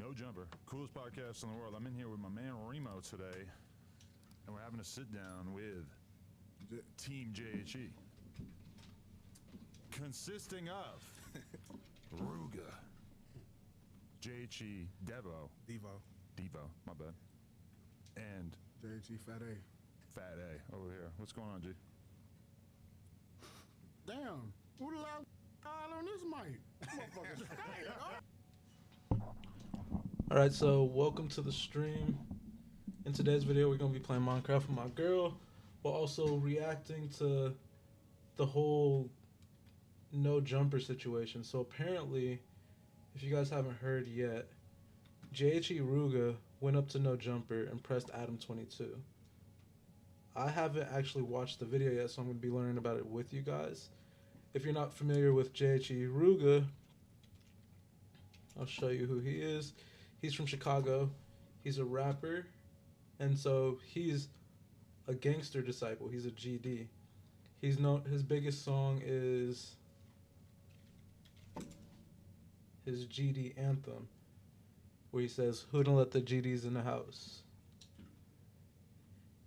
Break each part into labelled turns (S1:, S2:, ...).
S1: No Jumper, coolest podcast in the world. I'm in here with my man Remo today, and we're having a sit down with Team JHE, consisting of Rooga, JHE, Devo, my bad, and
S2: JHE
S1: Fat A over here. What's going on, G?
S2: Damn, who the loud on this mic? Motherfucker,
S3: Alright, so welcome to the stream. In today's video, we're going to be playing Minecraft with my girl, while also reacting to the whole No Jumper situation. So apparently, if you guys haven't heard yet, JHE Rooga went up to No Jumper and pressed Adam 22. I haven't actually watched the video yet, so I'm going to be learning about it with you guys. If you're not familiar with JHE Rooga, I'll show you who he is. He's from Chicago. He's a rapper. And so he's a gangster disciple. He's a GD. He's known, his biggest song is his GD anthem, where he says, "Who done let the GDs in the house?"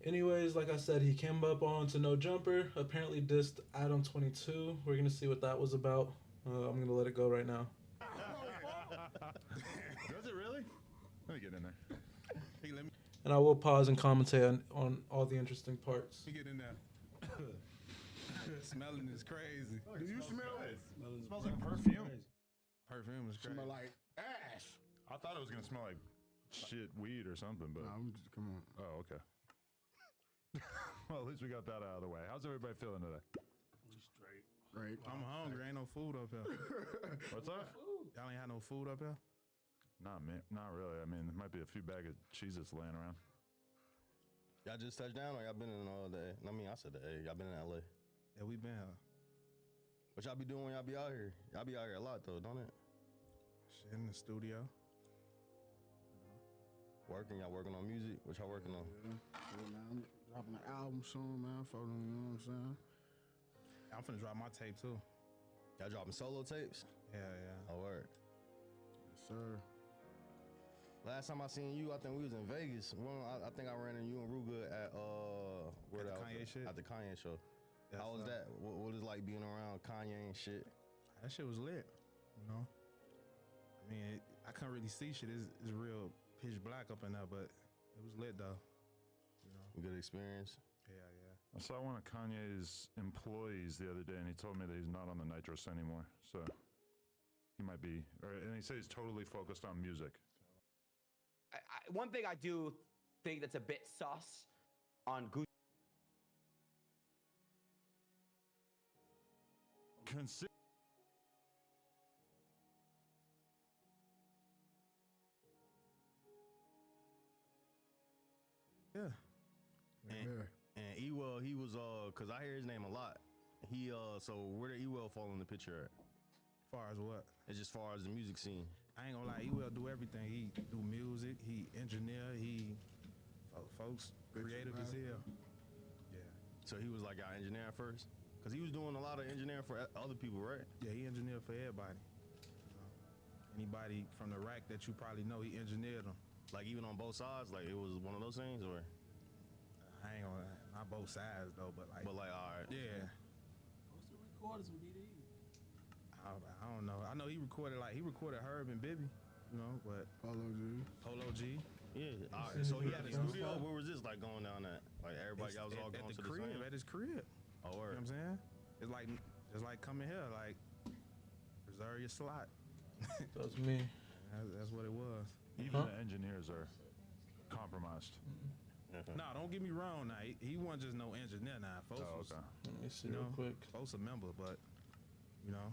S3: Anyways, like I said, he came up on to No Jumper, apparently dissed Adam 22. We're going to see what that was about. I'm going to let it go right now.
S1: Does it really? Let me get in there.
S4: Hey, let me
S3: And I will pause and commentate on all the interesting parts.
S4: get in there. Smelling is crazy.
S2: do you smell it?
S1: It smells like perfume.
S4: Perfume is crazy.
S2: Smell like ash.
S1: I thought it was gonna smell like shit, weed or something, but
S2: Nah, I'm just, come on.
S1: oh, okay. Well, at least we got that out of the way. How's everybody feeling today?
S2: Great.
S4: I'm hungry. Ain't no food up here.
S1: What's up?
S4: Y'all ain't had no food up here?
S1: Not me, not really. I mean, there might be a few bags of Cheez-Its laying around.
S5: Y'all just touched down or y'all been in all day? I mean, I said the A. Y'all been in LA.
S4: Yeah, we been here.
S5: What y'all be doing when y'all be out here? Y'all be out here a lot though, don't it?
S4: Shit in the studio.
S5: Working, y'all working on music? What y'all working on?
S2: Yeah, man, I'm dropping an album soon, man. For them, you know what I'm saying?
S4: I'm finna drop my tape too.
S5: Y'all dropping solo tapes?
S4: Yeah, yeah.
S5: Oh, word.
S2: Yes, sir.
S5: Last time I seen you, I think we was in Vegas. I think I ran into you and Rooga at where
S4: At the
S5: that was
S4: Kanye
S5: at?
S4: shit?
S5: At the Kanye show.
S4: Yes,
S5: How was
S4: sir.
S5: that? What is it like being around Kanye and shit?
S4: That shit was lit, you know? I mean, I couldn't really see shit. It's real pitch black up in there, but it was lit though. You know?
S5: Good experience.
S4: Yeah, yeah.
S1: I saw one of Kanye's employees the other day, and he told me that he's not on the Nitros anymore. So he might be, and he said he's totally focused on music.
S6: One thing I do think that's a bit sus on Gucci.
S4: Yeah.
S5: And,
S2: Yeah.
S5: and Ewell, he was cause I hear his name a lot. He so where did Ewell fall in the picture at?
S4: Far as what?
S5: It's just far as the music scene.
S4: I ain't gonna lie, he will do everything. He do music, he engineer, he folks creative as hell. Yeah.
S5: So he was like our engineer first? Cause he was doing a lot of engineering for other people, right?
S4: Yeah, he engineered for everybody. Anybody from the rack that you probably know, he engineered them.
S5: Like even on both sides, like it was one of those things, or
S4: I ain't gonna, not both sides though, but like
S5: all right,
S4: yeah.
S3: What's the recorders with Diddy?
S4: I don't know. I know he recorded Herb and Bibby, you know, but Polo G.
S5: yeah. All right. So he had a studio. Where was this like going down at? Like everybody, y'all was all
S4: at
S5: going
S4: the
S5: to the
S4: crib,
S5: same.
S4: at his crib.
S5: Oh,
S4: You know
S5: word.
S4: what I'm saying? It's like just like coming here, like reserve your slot.
S3: That was me.
S4: That's what it was.
S1: Even the engineers are compromised.
S4: No, don't get me wrong. Now he wasn't just no engineer. Now, folks
S1: Oh,
S4: was,
S1: okay.
S3: Let me see
S4: you
S3: real
S4: know,
S3: quick.
S4: folks a member, but you know,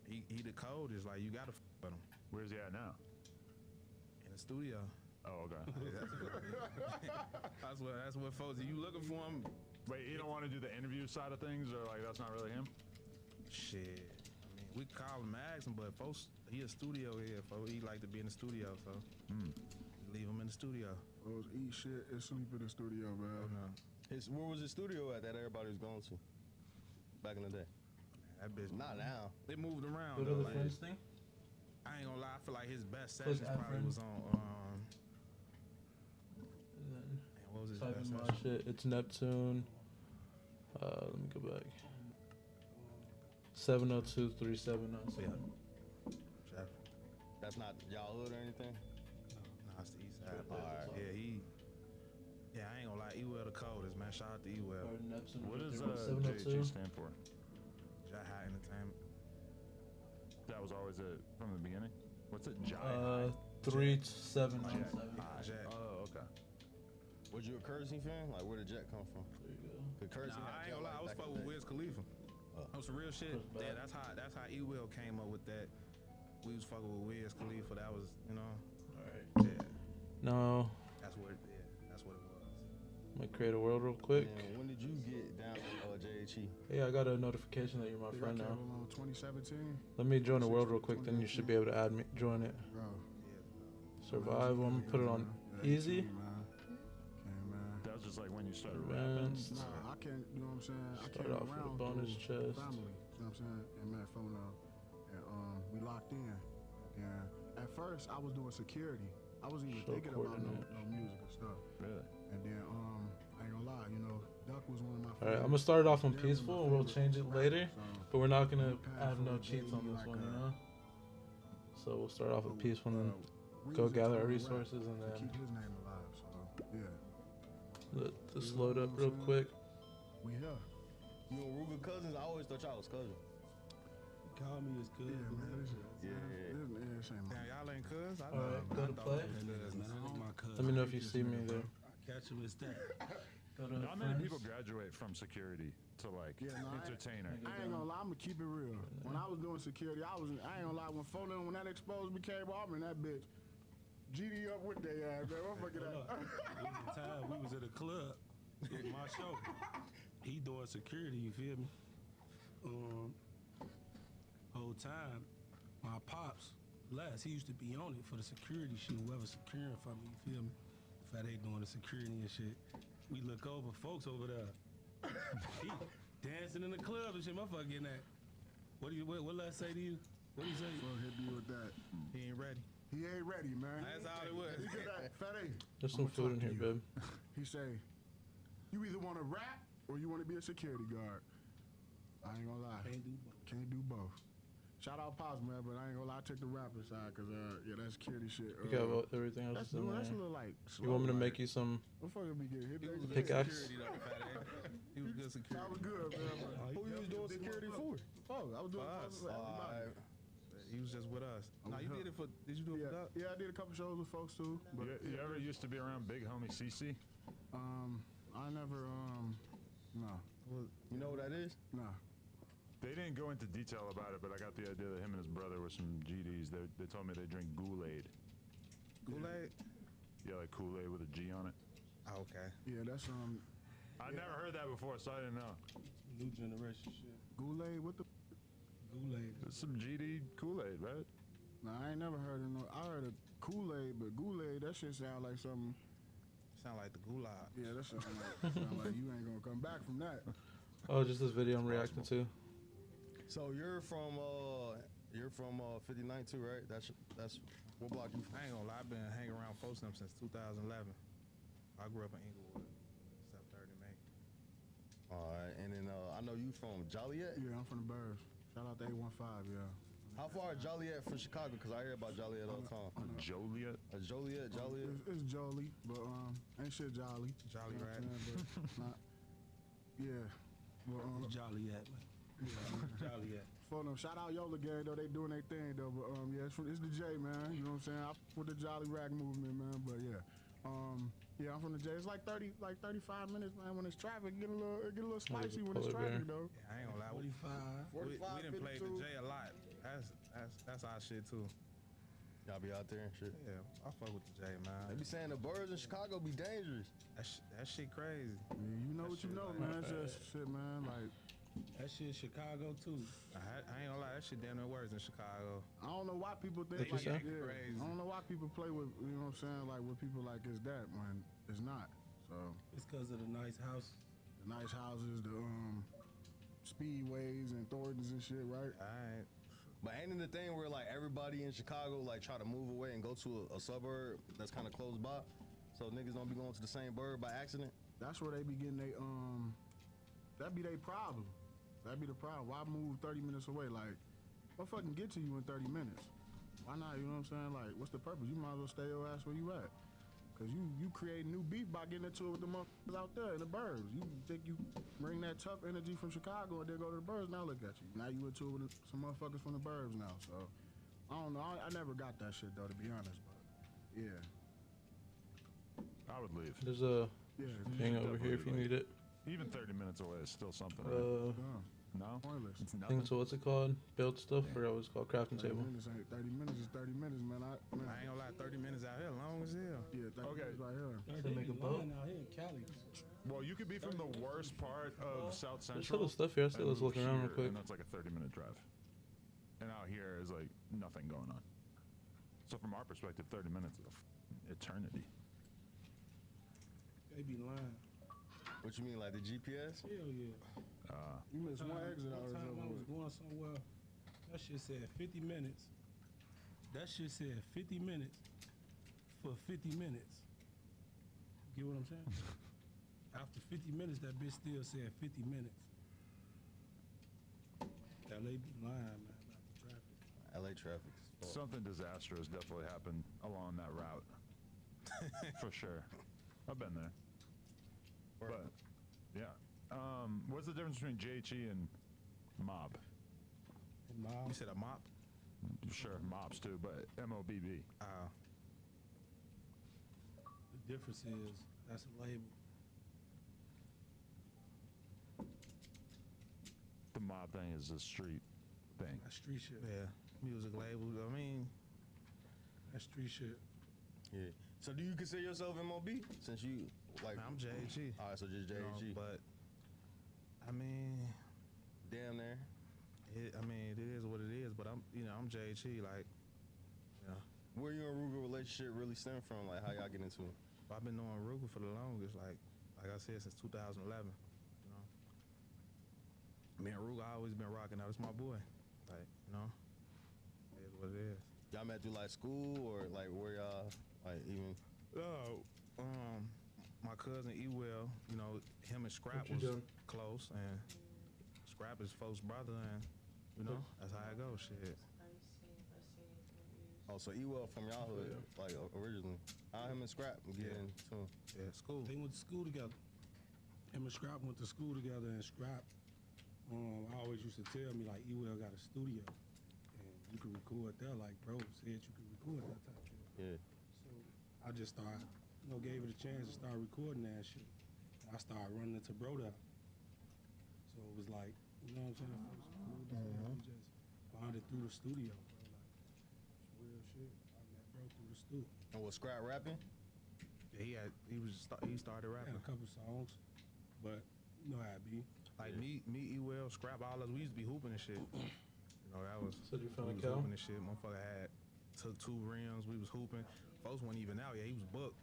S4: he the code is like you gotta with him
S1: Where's he at now?
S4: in the studio.
S1: Oh, okay.
S4: That's what folks. Are you looking for him?
S1: Wait, you don't want to do the interview side of things, or like that's not really him?
S4: Shit. I mean, we call him, ask him, but folks, he a studio here. Folks, he like to be in the studio, so leave him in the studio.
S2: Those eat shit and sleep in the studio,
S4: Oh
S2: man.
S4: no,
S5: Where was his studio at that everybody was going to back in the day?
S4: that bitch.
S5: Not now.
S4: They moved around.
S3: Go to
S4: Though,
S3: the
S4: like,
S3: friends thing?
S4: I ain't gonna lie, I feel like his best
S3: Click
S4: sessions probably
S3: Efren.
S4: was on.
S3: And then
S4: Man, what was his
S3: type
S4: best
S3: in my
S4: session?
S3: shit. It's Neptune. Let me go back. 702-3797.
S4: Jeff.
S5: That's not y'all hood or anything.
S4: Nah, it's the east side.
S5: All right.
S4: Yeah, I ain't gonna lie. Ewell the coldest, man. Shout out to Ewell.
S3: Or Neptune.
S1: What does
S3: JHE
S1: JHE stand for?
S4: JHE Entertainment.
S1: That was always it from the beginning. What's it? JHE?
S3: 3797.
S4: Jet.
S1: Oh, okay.
S5: Was you a Currency fan? Like, where did Jet come from?
S3: There you go.
S5: The Currency.
S4: Nah, I ain't gonna lie. I was
S5: back in
S4: fucking
S5: the
S4: with
S5: day.
S4: Wiz Khalifa. On some real shit.
S3: That's
S4: Yeah,
S3: bad.
S4: that's how Ewell came up with that. We was fucking with Wiz Khalifa. That was, you know,
S3: Alright.
S4: yeah.
S3: Now,
S4: That's what it was.
S3: I'm gonna create a world real quick.
S5: And when did you get down to JHE?
S3: Hey, I got a notification that you're my
S2: Think I
S3: friend
S2: came
S3: now.
S2: along 2017,
S3: Let me join the world real quick, then you should be able to add me, join it.
S2: bro.
S3: Survival, I'm gonna put it on easy.
S2: Man.
S1: That was just like when you started rapping.
S3: Advanced.
S2: Nah, I can't. You know what I'm saying? I
S3: Start
S2: came
S3: off with a
S2: around
S3: bonus
S2: through
S3: chest.
S2: family. You know what I'm saying? And met Phono, and we locked in. And at first, I was doing security. I wasn't even
S3: Show
S2: thinking about no
S3: coordinate.
S2: music and stuff.
S1: Really?
S2: And then I ain't gonna lie, you know, Duck was one of my.
S3: Alright, I'm gonna start it off on
S2: Yeah, one of my
S3: peaceful and we'll
S2: favorite
S3: change it
S2: rappers,
S3: later.
S2: so
S3: But we're not gonna
S2: Paying
S3: have
S2: for
S3: no
S2: a
S3: cheats on
S2: daily,
S3: this
S2: like,
S3: one, you know? So we'll start off with
S2: we
S3: peaceful and
S2: was
S3: go
S2: just
S3: gather our
S2: trying to rap
S3: resources and
S2: to
S3: then
S2: keep his name alive. So yeah,
S3: let this load up real quick.
S2: we here.
S5: You and Rooga cousins? I always thought y'all was cousins.
S7: Call me his cousin.
S2: Yeah, man. This,
S5: Yeah.
S2: this ain't my.
S4: Damn, y'all ain't cuz? I
S3: Alright,
S4: I
S3: go to
S4: thought
S3: play.
S4: we was
S7: Man,
S4: cousins.
S7: that ain't my cousin.
S3: Let me know if you see me there.
S7: Catch him as that.
S3: Go to
S1: Not many
S3: friends.
S1: people graduate from security to like
S2: Yeah, no,
S1: entertainer.
S2: I ain't gonna lie, I'm gonna keep it real. When I was doing security, I ain't gonna lie, when that exposed became off in that bitch, GD up with they ass, man. What fucking
S7: Hold
S2: that?
S7: up. It was the time we was at a club with my show. He doing security, you feel me? Whole time, my pops, Les, he used to be on it for the security shit, whoever securing for me, you feel me? Fat A doing the security and shit. We look over, folks over there. He dancing in the club and shit, motherfucker getting that. What Les say to you? What do you say?
S2: Fuck hit me with that.
S4: He ain't ready.
S2: He ain't ready, man.
S4: That's all it was.
S2: He did that. Fat A.
S3: There's
S2: I'ma
S3: some food in
S2: talk to
S3: here,
S2: you.
S3: babe.
S2: He say, you either wanna rap or you wanna be a security guard. I ain't gonna lie.
S7: Can't do both.
S2: Can't do both. Shout out Pops, man, but I ain't gonna lie, I took the rapper side, cause yeah, that security shit.
S3: You got everything else
S2: That's
S3: is in
S2: that's a
S3: there.
S2: little like.
S3: You want me to
S2: slow,
S3: make
S2: like,
S3: you some?
S2: What fuck be getting hit?
S4: He was
S2: back?
S4: good
S3: Pickaxe?
S4: security though, Fat A. He was good security.
S2: That was good, man.
S5: Who you was doing security for?
S2: Fuck, I was doing
S4: For
S2: it
S4: us.
S2: for everybody.
S4: He was just with us.
S2: I'm
S4: Nah, you
S2: with
S4: did
S2: her.
S4: it for. Did you do it for
S2: Yeah,
S4: Duck?
S2: yeah, I did a couple shows with folks too. But
S1: You ever used to be around Big Homie CC?
S2: I never no,
S5: You know what that is?
S2: no.
S1: They didn't go into detail about it, but I got the idea that him and his brother were some GDs. They told me they drink Kool-Aid.
S4: Kool-Aid?
S1: Yeah, like Kool-Aid with a G on it.
S4: Oh, okay.
S2: Yeah, that's
S1: I never heard that before, so I didn't know.
S7: New generation shit.
S2: Kool-Aid. What the?
S7: Kool-Aid.
S1: It's some GD Kool-Aid, right?
S2: Nah, I ain't never heard of no. I heard of Kool-Aid, but Kool-Aid, that shit sound like something.
S4: Sound like the gulag.
S2: Yeah, that shit sound like you ain't gonna come back from that.
S3: Oh, just this video I'm reacting to.
S5: So you're from 59 too, right? That's what block you from?
S4: I ain't gonna lie, I've been hanging around folks them since 2011. I grew up in Inglewood, 730 May.
S5: All right, and then I know you from Joliet.
S2: Yeah, I'm from the Burbs. Shout out to 815, yeah.
S5: How far is Joliet from Chicago? Cause I hear about Joliet all the time.
S1: Joliet.
S5: Joliet.
S2: It's Jolie, but ain't shit jolly.
S4: Jolly
S2: You know
S4: Rat.
S2: what I'm saying? But not, yeah. But
S7: Joliet, man. Joliet.
S2: for them, shout out Yola Gang though, they doing their thing though. But yeah, it's the J, man. You know what I'm saying? I with the Jolly Rack movement, man. But yeah. Yeah, I'm from the J. It's like 35 minutes, man. When it's traffic, it get a little spicy when it's
S3: Polar bear.
S2: traffic though.
S4: Yeah, I ain't gonna lie.
S7: 45.
S4: We didn't play the
S2: 52.
S4: J a lot. That's our shit too.
S5: Y'all be out there and shit.
S4: Yeah, I fuck with the J,
S5: They
S4: man.
S5: be saying the birds in Chicago be dangerous.
S4: That shit crazy.
S2: Yeah, you know what you
S4: shit
S2: know,
S4: like
S2: man. It's just shit, man. Like
S7: That shit Chicago too.
S4: I ain't gonna lie, that shit damn near worse than Chicago.
S2: I don't know why people think
S3: What you
S2: like
S3: say?
S2: yeah,
S4: Crazy.
S2: I don't know why people play with you know what I'm saying like with people like it's that when it's not. So
S7: It's because of the nice house.
S2: the nice houses, the speedways and Thorntons and shit, right?
S4: I ain't.
S5: But ain't it the thing where like everybody in Chicago like try to move away and go to a suburb that's kind of close by, so niggas don't be going to the same burb by accident?
S2: That's where they be getting they that be their problem. That be the problem. Why move 30 minutes away? Like, what fucking get to you in 30 minutes? Why not? You know what I'm saying? Like, what's the purpose? You might as well stay your ass where you at. Cause you create new beef by getting into it with the motherfuckers out there in the burbs. You think you bring that tough energy from Chicago and then go to the burbs. Now look at you. Now you into it with some motherfuckers from the burbs now. So I don't know. I never got that shit though, to be honest. But yeah,
S1: I would leave.
S3: There's a
S2: yeah.
S3: thing over here if you need it.
S1: Even 30 minutes away is still something. Right? No?
S2: Pointless.
S1: It's
S3: I
S1: nothing.
S3: think so. What's it called? Build stuff, or what it's called? Crafting
S2: 30
S3: table.
S2: minutes ain't 30 minutes is 30 minutes, man.
S4: I ain't gonna lie, 30 minutes out here, long as hell.
S2: Yeah, 30
S1: Okay.
S2: minutes right here.
S7: They
S3: make a
S7: be
S3: boat?
S7: lying out here in Cali.
S1: Well, you could be from the worst part of South
S3: There's
S1: Central.
S3: still stuff here. I still
S1: and
S3: let's look
S1: move
S3: around real
S1: here,
S3: quick.
S1: And that's like a 30-minute drive. And out here is like nothing going on. So from our perspective, 30 minutes is eternity.
S7: They be lying.
S5: What you mean, like the GPS?
S7: Hell yeah.
S2: You missed one exit out
S7: One
S2: of
S7: time I was
S2: this.
S7: going somewhere, that shit said 50 minutes. That shit said 50 minutes for 50 minutes. Get what I'm saying? After 50 minutes, that bitch still said 50 minutes. LA be lying, man, about the traffic.
S5: LA traffic.
S1: Something disastrous definitely happened along that route. For sure. I've been there. But, yeah. What's the difference between JHE and mob?
S7: And Miles,
S4: You said a mop?
S1: Sure, mobs too, but MOBB.
S7: the difference is that's a label.
S1: The mob thing is a street thing.
S7: That street shit.
S4: Yeah. Music labels. I mean,
S7: That street shit.
S5: Yeah. So do you consider yourself MOB? Since you like,
S4: I'm JHE.
S5: all right, so just
S4: you know,
S5: JHE.
S4: but I mean,
S5: Damn there.
S4: it is what it is. But I'm JHE. Like,
S5: Where you and Rooga relationship really stem from? Like how y'all get into it?
S4: I've been knowing Rooga for the longest. Like I said, since 2011. You know, me and Rooga always been rocking out. It's my boy. Like, it is what it is.
S5: Y'all met through like school or like where y'all like even?
S4: My cousin Ewell, him and Scrap
S3: What you
S4: was
S3: doing?
S4: close, and Scrap is folks' brother, and that's how it goes. Shit.
S5: Oh, so Ewell from y'all hood, like originally. How him and Scrap get into?
S4: Yeah, school.
S7: They went to school together. Him and Scrap went to school together, and Scrap, I always used to tell me, like, Ewell got a studio, and you can record there, like bro said you could record that type shit.
S5: Yeah.
S7: So I just started, gave it a chance to start recording that shit. I started running into Bro Dot. So it was like, you know what I'm saying? It was cool. We just bonded through the studio, bro. Like, it's real shit. I met Bro through the studio.
S5: And was Scrap rapping?
S4: Yeah, he started
S7: Had
S4: rapping.
S7: a couple songs, but you know how it be.
S4: Like me, Ewell, Scrap, all us, we used to be hooping and shit. That was.
S3: So you found a
S4: we was
S3: cow?
S4: hooping and shit. Motherfucker took 2 rims. We was hooping. Folks wasn't even out yet. He was booked.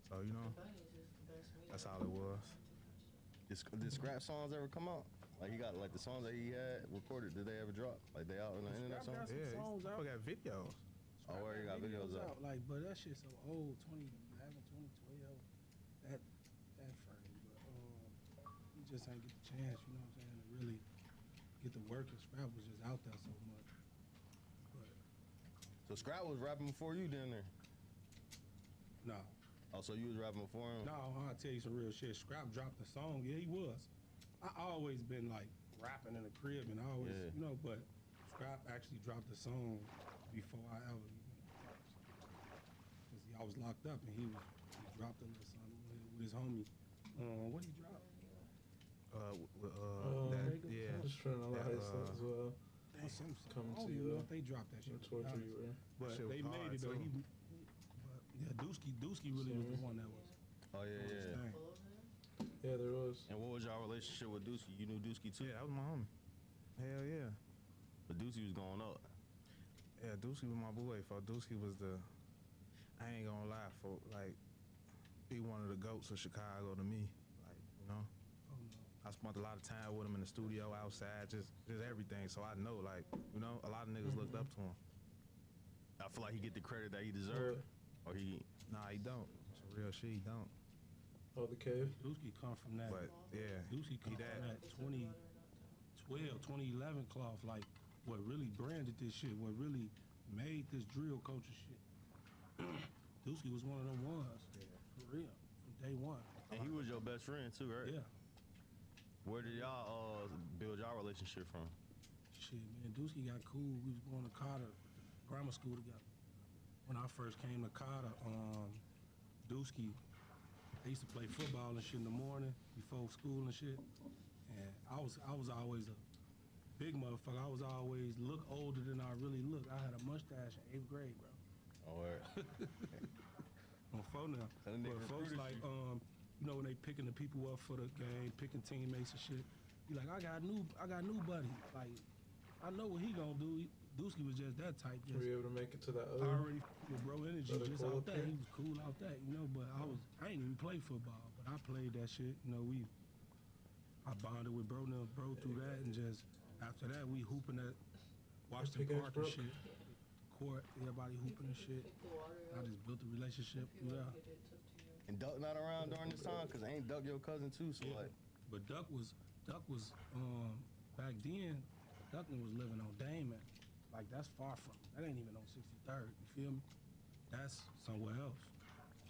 S4: So that's all it was.
S5: Did Scrap songs ever come out? Like he got like the songs that he had recorded. Did they ever drop? Like they out on the internet
S7: Scrap got
S5: songs?
S7: some
S4: Yeah,
S7: songs out.
S4: he got videos.
S5: Oh, where he got videos out?
S7: Like, but that shit so old, 2011, 2012. That frame, but he just ain't get the chance. You know what I'm saying? To really get the work. And Scrap was just out there so much. But
S5: So Scrap was rapping before you down there.
S7: no.
S5: Oh, so you was rapping before him?
S7: No, I'll tell you some real shit. Scrap dropped the song. Yeah, he was. I always been like rapping in the crib and I always,
S5: Yeah.
S7: but Scrap actually dropped the song before I ever even touched. Cause I was locked up and he dropped a little something with his homie. What he drop?
S3: Just trying to lie stuff as well. Coming
S7: I don't
S3: to
S7: even
S3: you,
S7: know if they dropped that shit.
S3: What torture you were.
S7: But
S4: Shit was
S7: they made
S4: hard,
S7: it though.
S4: too.
S7: But yeah, Dooski really was the one that was.
S5: Oh yeah,
S7: his
S5: yeah.
S7: thing.
S3: Yeah, there was.
S5: And what was y'all relationship with Dooski? You knew Dooski too?
S4: Yeah, that was my homie. Hell yeah.
S5: But Dooski was going up.
S4: Yeah, Dooski was my boy. For Dooski was I ain't gonna lie, he one of the goats of Chicago to me. Like,
S7: Oh no.
S4: I spent a lot of time with him in the studio, outside, just everything. So I know, like, you know, a lot of niggas looked up to him.
S5: I feel like he get the credit that he deserved, or he.
S4: Nah, he don't. It's a real shit. He don't.
S3: Oh, the cave.
S7: Dusky come from that.
S4: But yeah,
S7: Dusky come from that 2012, 2011 cloth. Like, what really branded this shit, what really made this drill culture shit. Dusky was one of them ones, for real, from day one.
S5: And he was your best friend too, right?
S7: Yeah.
S5: Where did y'all build y'all relationship from?
S7: Shit, man, Dusky got cool. We was going to Carter grammar school together. When I first came to Carter, Dusky, they used to play football and shit in the morning before school and shit. And I was always a big motherfucker. I was always look older than I really look. I had a mustache in 8th grade, bro.
S5: Oh, word.
S7: On phone now.
S5: That nigga
S7: But folks
S5: recruited
S7: like,
S5: you.
S7: you know, when they picking the people up for the game, picking teammates and shit, be like, I got new buddy. Like, I know what he gonna do. Dusky was just that type.
S3: Were you able to make it to that
S7: I
S3: other?
S7: already with bro energy
S3: Other
S7: just
S3: cool
S7: out that.
S3: thing?
S7: He was cool out that, you know. But I ain't even play football, but I played that shit. You know, I bonded with bro through that, and just after that we hooping at Washington
S3: Pickaxe
S7: Park and
S3: broke?
S7: shit. Court, everybody hooping and shit. I just built a relationship through that.
S5: And Duck not around during this time, cause ain't Duck your cousin too? So
S7: Yeah.
S5: like,
S7: But Duck was back then. Duckman was living on Damon. Like, that's far from. That ain't even on 63rd. You feel me? That's somewhere else.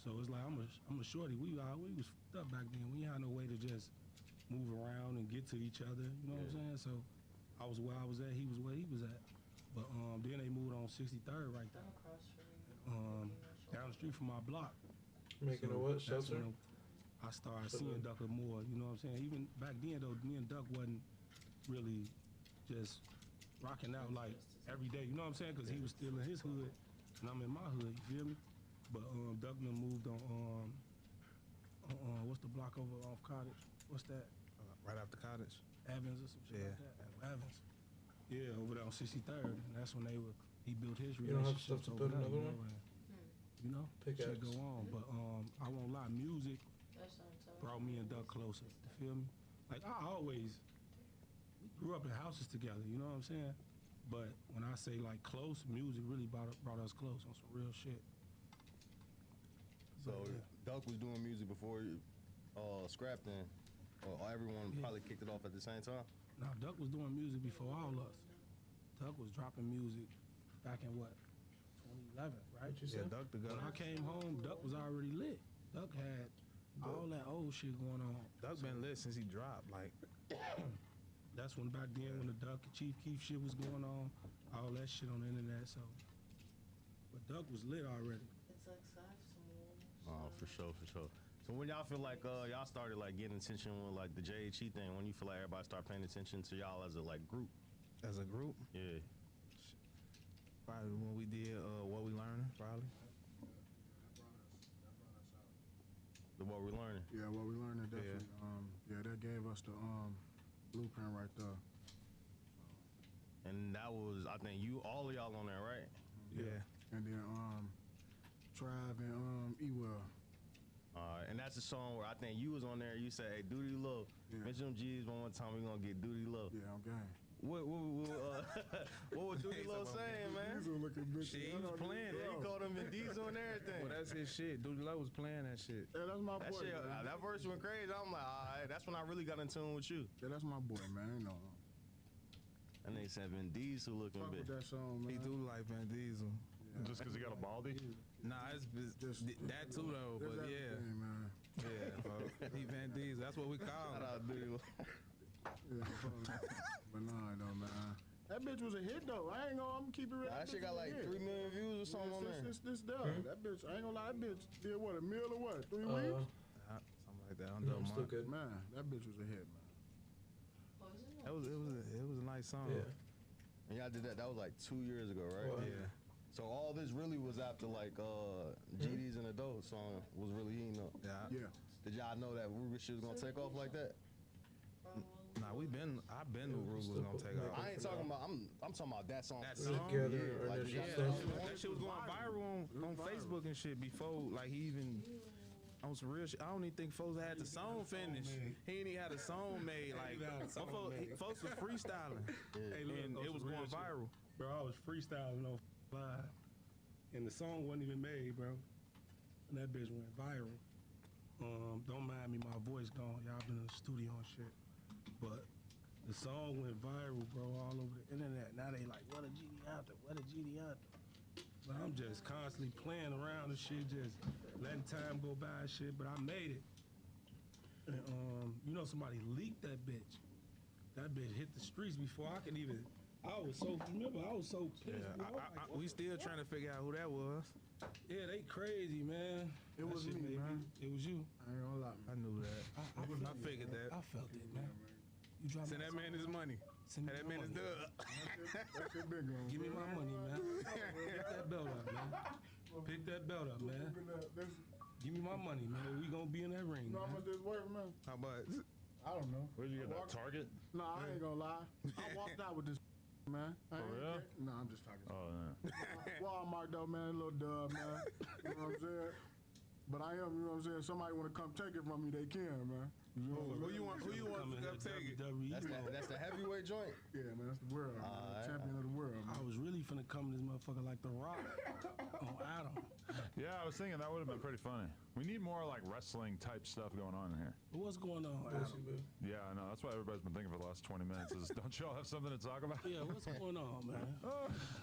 S7: So it's like I'm a shorty. We was fucked up back then. We had no way to just move around and get to each other. You know what I'm saying? So I was where I was at. He was where he was at. But then they moved on 63rd right there. Down the street from my block.
S3: Making a what?
S7: That's
S3: Shelter?
S7: when I started seeing Duck more. You know what I'm saying? Even back then though, me and Duck wasn't really just rocking out like every day. You know what I'm saying? Because he was still in his hood and I'm in my hood. You feel me? But Duck done moved on what's the block over off Cottage? What's that?
S4: Right after Cottage.
S7: Evans or some shit
S4: Yeah.
S7: like that. Evans. Yeah, over there on 63rd. And that's when he built his
S3: You don't have
S7: relationships
S3: stuff to
S7: over
S3: build
S7: there,
S3: another
S7: you know,
S3: one?
S7: and, you know,
S3: Pickaxe.
S7: shit go on. But I won't lie, music brought me and Duck closer. You feel me? Like I always grew up in houses together, you know what I'm saying? But when I say like close, music really brought us close on some real shit.
S5: so
S7: But, yeah.
S5: Duck was doing music before Scrap then, or everyone probably kicked it off at the same time.
S7: Now Duck was doing music before all us. Duck was dropping music back in what? 2011, right?
S3: What you
S4: Yeah,
S3: said?
S4: Duck the
S7: When
S4: gun.
S7: I came home, Duck was already lit. Duck had all that old shit going on.
S4: Duck been lit since he dropped. Like,
S7: That's when back then when the Duck and Chief Keef shit was going on, all that shit on the internet. So, but Duck was lit already.
S5: Oh, for sure. So when y'all feel like y'all started like getting attention with like the JHE thing, when you feel like everybody start paying attention to y'all as a like group?
S4: as a group,
S5: Yeah.
S4: probably when we did What We Learning, probably.
S5: The what we're learning.
S2: Yeah, what we learned definitely. That gave us the blueprint right there.
S5: And that was, I think all of y'all on there, right?
S4: Yeah.
S2: And then Tribe and Ewell.
S5: And that's a song where I think you was on there. You said, "Hey, Duty Love,
S2: Yeah.
S5: mention them G's one time. We gonna get Duty Love."
S2: Yeah, I'm game.
S5: What was Duty Love saying, man?
S2: These are looking bitches.
S4: Shit, he was playing
S5: Yeah,
S4: it.
S5: he called him Vin Diesel and everything.
S4: Well, that's his shit. Dude Love was playing that shit.
S2: Yeah, that's my
S5: That
S2: boy.
S5: shit,
S2: man.
S5: that verse went crazy. I'm like, all right, that's when I really got in tune with you.
S2: Yeah, that's my boy, man. You know,
S5: And they said Vin Diesel looking
S2: fuck with
S5: bitch.
S2: that song, man.
S4: He do like Van Diesel.
S1: Just because he got a baldy?
S4: Nah, it's that too though.
S2: That's
S4: But yeah,
S2: everything, man.
S4: yeah. He Van Diesel. That's what we call
S5: Shout
S4: him.
S5: out Duty Love.
S2: Yeah, but nah, though, man. That bitch was a hit though. I ain't gonna. I'm gonna keep it real.
S5: That shit
S2: bitch
S5: got
S2: was a
S5: like
S2: hit.
S5: 3 million views or something on there.
S2: This That bitch. I ain't gonna lie. That bitch did what? A meal or what? 3 weeks?
S4: Something like that.
S3: No, I'm still
S4: Undermark.
S3: good.
S2: Man, that bitch was a hit, man.
S4: It was a nice song.
S3: Yeah.
S5: And y'all did that. That was like 2 years ago, right?
S3: Well,
S4: Yeah.
S5: So all this really was after like GD's and Adult song was really heating up.
S4: Yeah.
S2: Yeah.
S5: Did y'all know that Rooga shit was gonna take off like that?
S4: Nah, I've been knew Rooga was gonna take off.
S5: I ain't talking about. I'm talking about that song.
S4: That
S5: specifically.
S4: song?
S3: Together or
S5: like,
S3: initial
S5: yeah,
S3: stuff.
S4: That shit was going viral on Facebook and shit before, like he even on some real shit. I don't even think folks had the song finished. He ain't even had a song made. Like, folks was freestyling.
S7: Hey, look,
S4: And it was
S7: some
S4: going
S7: real shit.
S4: viral.
S7: Bro, I was freestyling on live, and the song wasn't even made, bro. And that bitch went viral. Don't mind me, my voice gone. Y'all been in the studio and shit. But the song went viral, bro, all over the internet. Now they like, what a GD out there, what a GD out there. But I'm just constantly playing around and shit, just letting time go by and shit, but I made it. And, you know, somebody leaked that bitch. That bitch hit the streets before I could even, I was so pissed.
S4: Yeah,
S7: bro.
S4: we still trying to figure out who that was.
S7: Yeah, they crazy, man.
S2: It
S7: That
S2: wasn't
S7: shit
S2: me,
S7: made
S2: man.
S7: It was you.
S2: I ain't gonna lie,
S4: I
S2: man.
S4: knew that. I figured that.
S7: I felt it, man. You dropped
S4: Send that man his money.
S7: Send me
S4: Hey, that
S7: my
S4: man is
S7: money.
S4: dub.
S2: That shit been gone.
S7: Give me my money, man. Pick that belt up, man. Pick that belt up, man. Give me my money, man. We gonna be in that ring,
S2: You know how
S7: man.
S2: much this worth, man?
S4: How much?
S2: I don't know.
S1: Where'd you get that?
S2: Walk-
S1: Target?
S2: No, I ain't gonna lie. I walked out with this, man. I
S1: For
S2: ain't
S1: real?
S2: care. No, I'm just talking.
S1: Oh, yeah.
S2: Walmart though, man, a little dub, man. You know what I'm saying? But I am, you know what I'm saying? Somebody want to come take it from me, they can, man. You know what I'm
S4: Who you want to
S7: Coming
S4: come
S7: to
S4: take it?
S7: WWE.
S5: That's the heavyweight joint.
S2: Yeah, man, that's the world, man.
S5: Alright.
S2: Champion of the world,
S7: I
S2: man.
S7: was really finna come to this motherfucker like The Rock on Adam.
S1: Yeah, I was thinking that would have been pretty funny. We need more like wrestling type stuff going on in here.
S7: But what's going on, Adam?
S1: Yeah, I know. That's what everybody's been thinking for the last 20 minutes is don't y'all have something to talk about?
S7: Yeah, what's going on, man?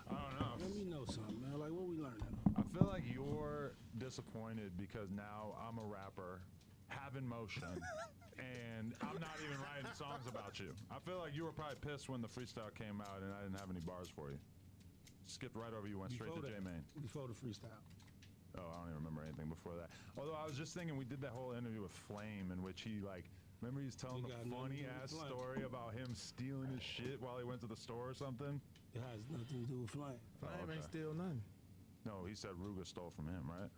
S1: I don't know.
S7: Let me know something, man. Like, what we learning?
S1: I feel like you're disappointed because now I'm a rapper, having motion, and I'm not even writing songs about you. I feel like you were probably pissed when the freestyle came out and I didn't have any bars for you. Skipped right over you, went straight to
S7: Before that.
S1: J-Main.
S7: Before the freestyle.
S1: Oh, I don't even remember anything before that. Although I was just thinking we did that whole interview with Flame in which he like, remember he's telling
S7: He
S1: the
S7: got nothing to
S1: funny
S7: do with
S1: ass
S7: Flame.
S1: story about him stealing his shit while he went to the store or something?
S7: It has nothing to do with flying.
S4: Flame
S1: okay.
S4: ain't steal nothing.
S1: No, he said Rooga stole from him, right?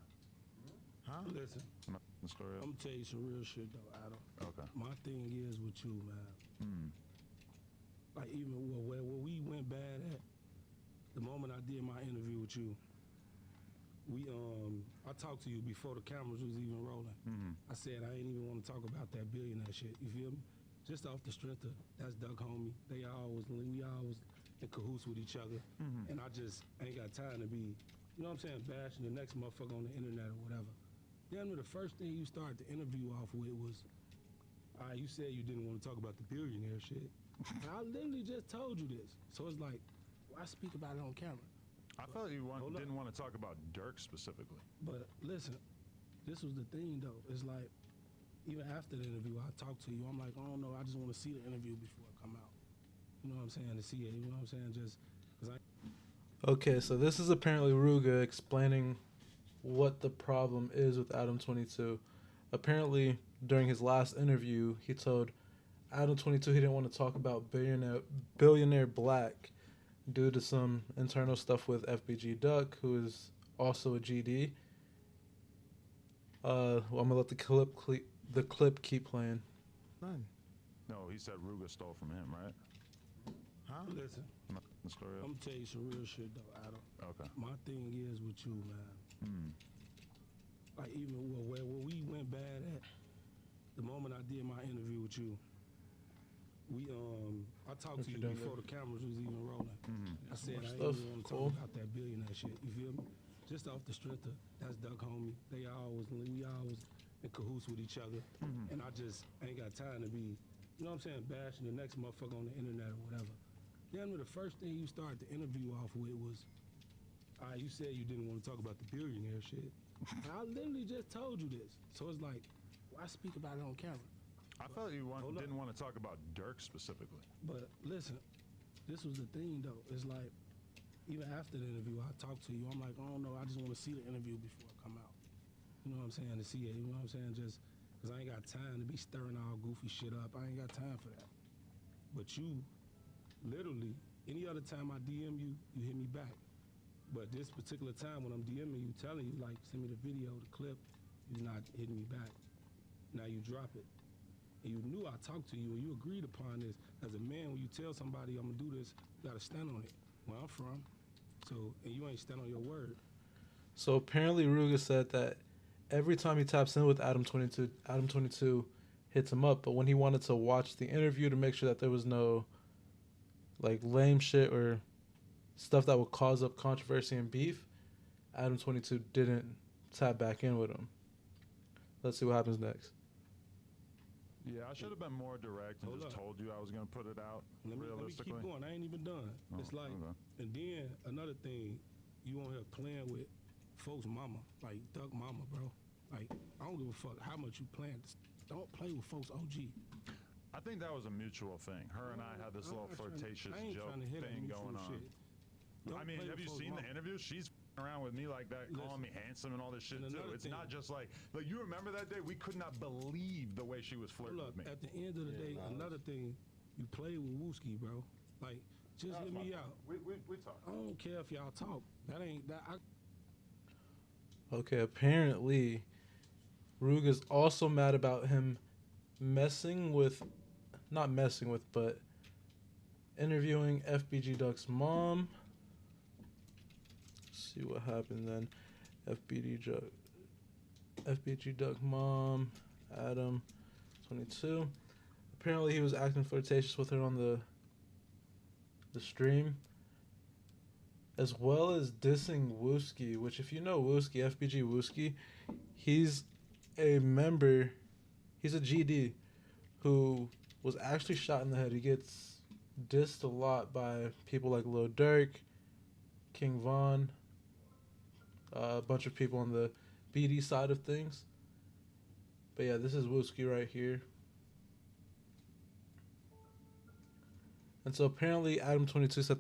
S4: Huh?
S7: Listen,
S1: Am I the story up?
S7: I'm gonna tell you some real shit though, Adam.
S1: Okay.
S7: My thing is with you, man.
S1: Hmm.
S7: Like even where we went bad at, the moment I did my interview with you, I talked to you before the cameras was even rolling.
S1: Mm-hmm.
S7: I said I ain't even want to talk about that billionaire shit. You feel me? Just off the strength of that's Doug homie. We always in cahoots with each other, and I just ain't got time to be, you know what I'm saying, bashing the next motherfucker on the internet or whatever. Then the first thing you started the interview off with was, you said you didn't want to talk about the billionaire shit. And I literally just told you this, so it's like, why speak about it on camera?
S1: I felt you
S7: Hold up.
S1: didn't want to talk about Dirk specifically.
S7: But listen, this was the thing though. It's like, even after the interview, I talked to you. I'm like, I don't know. I just want to see the interview before it come out. You know what I'm saying? To see it. You know what I'm saying? Just because I.
S3: Okay, so this is apparently Rooga explaining what the problem is with Adam 22. Apparently, during his last interview, he told Adam 22 he didn't want to talk about billionaire Black due to some internal stuff with FBG Duck, who is also a GD. I'm gonna let the clip keep playing.
S4: None.
S1: No, he said Rooga stole from him, right?
S4: Huh?
S7: Listen,
S1: Am I the story up?
S7: I'm gonna tell you some real shit though, Adam.
S1: Okay.
S7: My thing is with you, man.
S1: Hmm.
S7: Like even where we went bad at, the moment I did my interview with you, I talked
S3: What
S7: to
S3: you
S7: you
S3: doing,
S7: before the cameras was even rolling.
S1: Mm-hmm.
S7: I said I
S3: Stuff.
S7: ain't even want to
S3: Cool.
S7: talk about that billionaire shit. You feel me? Just off the strength of that's Doug homie. We always in cahoots with each other, and I just ain't got time to be, you know what I'm saying, bashing the next motherfucker on the internet or whatever. Then the first thing you started the interview off with was, you said you didn't want to talk about the billionaire shit. And I literally just told you this, so it's like, why speak about it on camera?
S1: I felt you
S7: Hold up.
S1: didn't want to talk about Dirk specifically.
S7: But listen, this was the thing though. It's like, even after the interview, I talked to you. I'm like, I don't know. I just want to see the interview before it come out. You know what I'm saying? To see it. You know what I'm saying? Just because I ain't got time to be stirring all goofy shit up. I ain't got time for that. But you, literally, any other time I DM you, you hit me back. But this particular time when I'm DMing you, telling you, like, send me the video, the clip, you're not hitting me back. Now you drop it. And you knew I talked to you and you agreed upon this. As a man, when you tell somebody I'm gonna do this, you gotta stand on it. Where I'm from. So, and you ain't stand on your word.
S3: So apparently Rooga said that every time he taps in with Adam 22, Adam 22 hits him up. But when he wanted to watch the interview to make sure that there was no like lame shit or stuff that would cause up controversy and beef, Adam 22 didn't tap back in with him. Let's see what happens next.
S1: Yeah, I should have been more direct and
S7: Hold
S1: just
S7: up.
S1: told you I was gonna put it out
S7: Let me
S1: realistically.
S7: keep going. I ain't even done.
S1: Oh,
S7: It's like,
S1: okay.
S7: and then another thing, you on here playing with folks' mama, like Duck Mama, bro. Like, I don't give a fuck how much you playing. Don't play with folks' OG.
S1: I think that was a mutual thing. Her and I had this little flirtatious
S7: I ain't
S1: joke
S7: trying to hit
S1: thing
S7: mutual
S1: going on.
S7: shit. Don't
S1: I mean,
S7: play
S1: have
S7: with
S1: you
S7: folks'
S1: seen the
S7: mama.
S1: interview? She's around with me like that, calling me handsome and all this shit
S7: And
S1: too.
S7: another
S1: It's
S7: thing-
S1: not just like you remember that day? We could not believe the way she was flirting
S7: Look,
S1: with me.
S7: at the end of the day, another thing, you play with Wooski, bro. Like, just let me out.
S1: We talk.
S7: I don't care if y'all talk. That ain't that.
S3: Okay, apparently, Rooga's also mad about him but interviewing FBG Duck's mom. Let's see what happened then. FBG Duck mom, Adam, 22. Apparently, he was acting flirtatious with her on the stream, as well as dissing Wooski, which if you know Wooski, FBG Wooski, he's a member, he's a GD who was actually shot in the head. He gets dissed a lot by people like Lil Durk, King Von, a bunch of people on the BD side of things. But yeah, this is Wooski right here. And so apparently Adam 22 said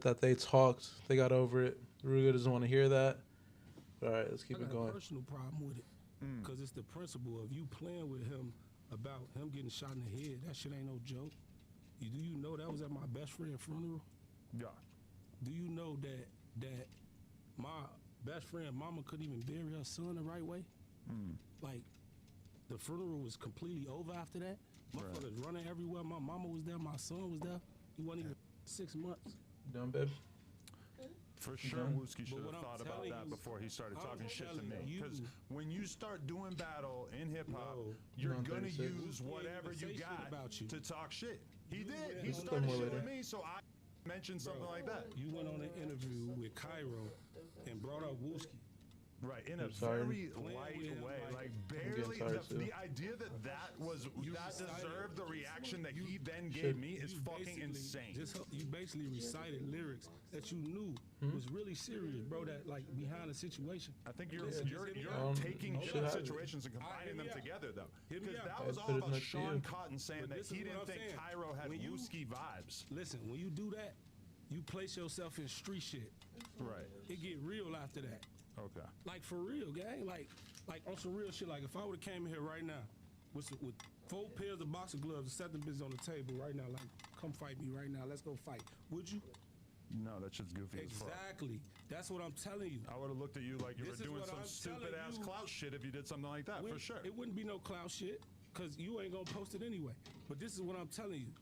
S3: that they talked, they got over it. Rooga doesn't want to hear that. But all right, let's keep
S7: I
S3: it
S7: got
S3: going.
S7: a personal problem with it because it's the principle of you playing with him about him getting shot in the head. That shit ain't no joke. Do you know that was at my best friend's funeral?
S1: Yeah.
S7: Do you know that my best friend mama couldn't even bury her son the right way? Like, the funeral was completely over after that. Motherfuckers running everywhere. My mama was there. My son was there. He wasn't even 6 months.
S3: Done, babe?
S1: For sure,
S3: Okay.
S1: Wooski should
S7: what
S1: have
S7: I'm
S1: thought about
S7: telling
S1: that
S7: you-
S1: before he started
S7: I'm
S1: talking shit to
S7: telling
S1: me.
S7: you-
S1: Because when you start doing battle in hip hop,
S7: No.
S1: you're
S3: No,
S1: gonna
S3: 36.
S1: use
S7: He ain't
S1: whatever
S7: even say
S1: you
S7: shit
S1: got
S7: about you.
S1: to talk shit. He did.
S7: went
S1: He
S7: on-
S1: started
S3: Talk more
S1: shit with
S3: later.
S1: me, so I mentioned something like that.
S7: You went on an interview with Cairo and brought up Wooski.
S1: Right, in a
S3: I'm sorry.
S1: very
S7: Playing
S1: light
S7: with him
S1: way,
S7: like-
S1: like
S3: getting
S1: barely.
S3: tired too.
S1: The idea that deserved the reaction that he then gave
S3: Should-
S1: me is
S7: You
S1: fucking
S7: basically
S1: insane.
S7: You basically recited lyrics that you knew was really serious, bro. That like behind the situation.
S1: I think you're
S7: Listen,
S1: you're,
S7: just hit me
S1: you're
S7: out.
S1: taking
S7: Hold
S1: different
S3: up.
S1: situations and
S7: All right,
S1: combining
S7: hit
S1: them
S7: me out.
S1: together, though.
S7: Hit me
S1: Because
S7: out.
S1: that
S3: I'd
S1: was
S3: put
S1: all
S3: it
S1: about
S3: next to
S1: Sean
S3: you.
S1: Cotton saying
S7: But
S1: that
S7: this
S1: he
S7: is what
S1: didn't
S7: I'm
S1: think
S7: saying.
S1: Cairo had
S7: When you-
S1: Wooski vibes.
S7: Listen, when you do that, you place yourself in street shit.
S1: Right.
S7: It get real after that.
S1: Okay.
S7: Like for real, gang. Like on some real shit. Like if I would have came in here right now with 4 pairs of boxing gloves and set them bitches on the table right now, like come fight me right now. Let's go fight. Would you?
S1: No, that shit's goofy as fuck.
S7: Exactly. That's what I'm telling you.
S1: I would have looked at you like you
S7: This
S1: were
S7: is
S1: doing
S7: what
S1: some
S7: I'm
S1: stupid
S7: telling
S1: ass
S7: you.
S1: clout shit if you did something like that, for sure.
S7: It wouldn't be no clown shit, cause you ain't gonna post it anyway. But this is what I'm telling you.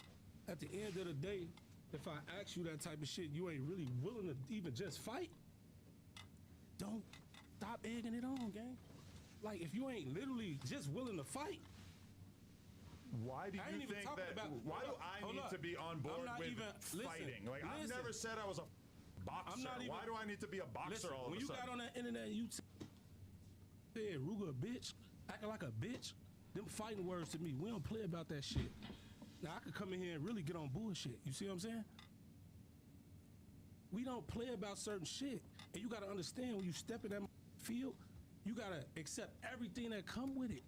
S7: At the end of the day, if I ask you that type of shit, you ain't really willing to even just fight. Don't stop egging it on, gang. Like if you ain't literally just willing to fight,
S1: Why do
S7: I ain't
S1: you
S7: even
S1: think
S7: talking
S1: that?
S7: about-
S1: Why do
S7: hold up,
S1: I
S7: hold
S1: need
S7: up.
S1: to be on
S7: I'm
S1: board
S7: not
S1: with
S7: even- listen,
S1: fighting? Like I've
S7: listen.
S1: never said I was a boxer.
S7: I'm not even-
S1: Why do I need to be a boxer
S7: listen,
S1: all of
S7: when
S1: a
S7: you
S1: sudden?
S7: got on that internet, you said Rooga a bitch, acting like a bitch. Them fighting words to me. We don't play about that shit. Now I could come in here and really get on bullshit. You see what I'm saying? We don't play about certain shit, and you gotta understand when you step in that field, you gotta accept everything that come with it.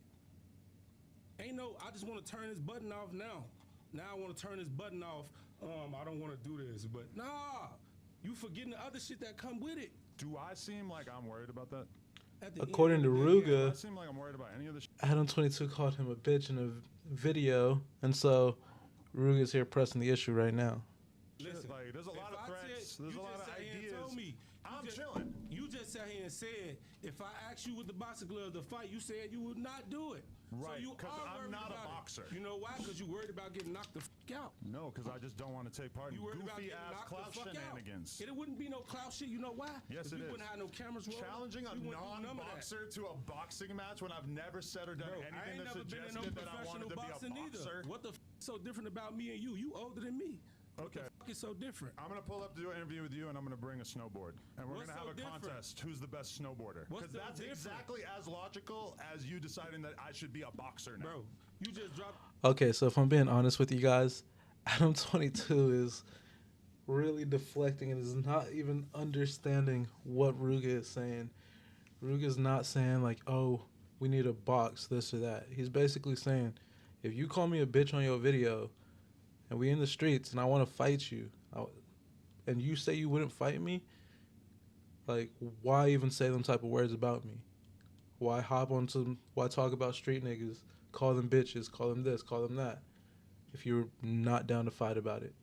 S7: Ain't no, I just want to turn this button off now. Now I want to turn this button off. I don't want to do this, but nah, you forgetting the other shit that come with it.
S1: Do I seem like I'm worried about that?
S7: At the
S3: According
S7: end
S3: to
S7: of the day,
S1: Do I
S3: Rooga,
S1: seem like I'm worried about any of this?
S3: Adam 22 called him a bitch in a video, and so Rooga's here pressing the issue right now.
S7: Listen,
S1: Like, there's a lot
S7: if
S1: of
S7: I
S1: threats.
S7: said-
S1: There's
S7: you
S1: a lot
S7: just
S1: of
S7: sat here and
S1: ideas.
S7: told me, you
S1: I'm
S7: just-
S1: chilling.
S7: You just just sat here and said, if I asked you with the boxing gloves to fight, you said you would not do it.
S1: Right,
S7: So you
S1: 'cause
S7: are
S1: I'm
S7: worried
S1: not a
S7: about it.
S1: boxer.
S7: You know why? Because you worried about getting knocked the out.
S1: No, because I just don't want to take part in
S7: You worried about
S1: goofy
S7: getting
S1: ass
S7: knocked
S1: clout
S7: the fuck
S1: shenanigans.
S7: out. It wouldn't be no clout shit. You know why?
S1: Yes, it
S7: we
S1: is.
S7: wouldn't have no cameras rolling.
S1: Challenging a
S7: We wouldn't do none of that.
S1: non-boxer to a boxing match when I've never said or done
S7: Bro, I
S1: anything
S7: ain't
S1: that
S7: never been in no
S1: suggested that I
S7: professional
S1: wanted to be a
S7: boxing
S1: boxer.
S7: either. What the so different about me and you? You older than me. What
S1: Okay.
S7: the fuck is so different?
S1: I'm gonna pull up to do an interview with you, and I'm gonna bring a snowboard, and we're
S7: What's
S1: gonna
S7: so
S1: have a
S7: different?
S1: contest. Who's the best snowboarder?
S7: What's
S1: Because
S7: so
S1: that's
S7: different?
S1: exactly as logical as you deciding that I should be a boxer now.
S7: Bro, you just dropped.
S3: Okay, so if I'm being honest with you guys, Adam 22 is really deflecting and is not even understanding what Rooga is saying. Ruga's not saying like, oh, we need a box, this or that. He's basically saying, if you call me a bitch on your video and we in the streets and I want to fight you, and you say you wouldn't fight me, like, why even say them type of words about me? Why why talk about street niggas, call them bitches, call them this, call them that, if you're not down to fight about it?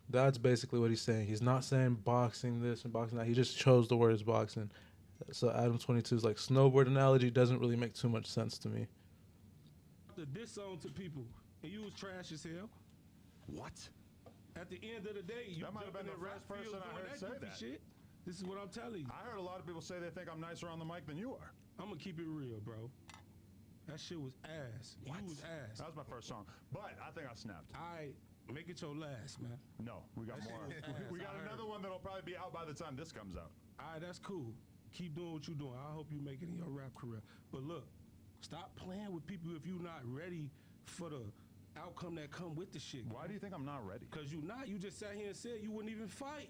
S3: That's basically what he's saying. He's not saying boxing this and boxing that. He just chose the words boxing. So Adam 22's like snowboard analogy doesn't really make too much sense to me.
S7: The diss on to people, and you was trash as hell.
S1: What?
S7: At the end of the day, you
S1: That might have been
S7: jumping
S1: the
S7: in
S1: first
S7: rap field
S1: person I
S7: doing
S1: heard say
S7: goofy
S1: that.
S7: shit. This is what I'm telling you.
S1: I heard a lot of people say they think I'm nicer on the mic than you are.
S7: I'm gonna keep it real, bro. That shit was ass.
S1: What?
S7: You was ass.
S1: That was my first song, but I think I snapped.
S7: I make it your last, man.
S1: No, we got
S7: That shit
S1: more.
S7: was ass,
S1: We got
S7: I heard.
S1: another one that'll probably be out by the time this comes out.
S7: All right, that's cool. Keep doing what you're doing. I hope you make it in your rap career. But look, stop playing with people if you're not ready for the outcome that come with the shit.
S1: Why do you think I'm not ready?
S7: Because you not. You just sat here and said you wouldn't even fight.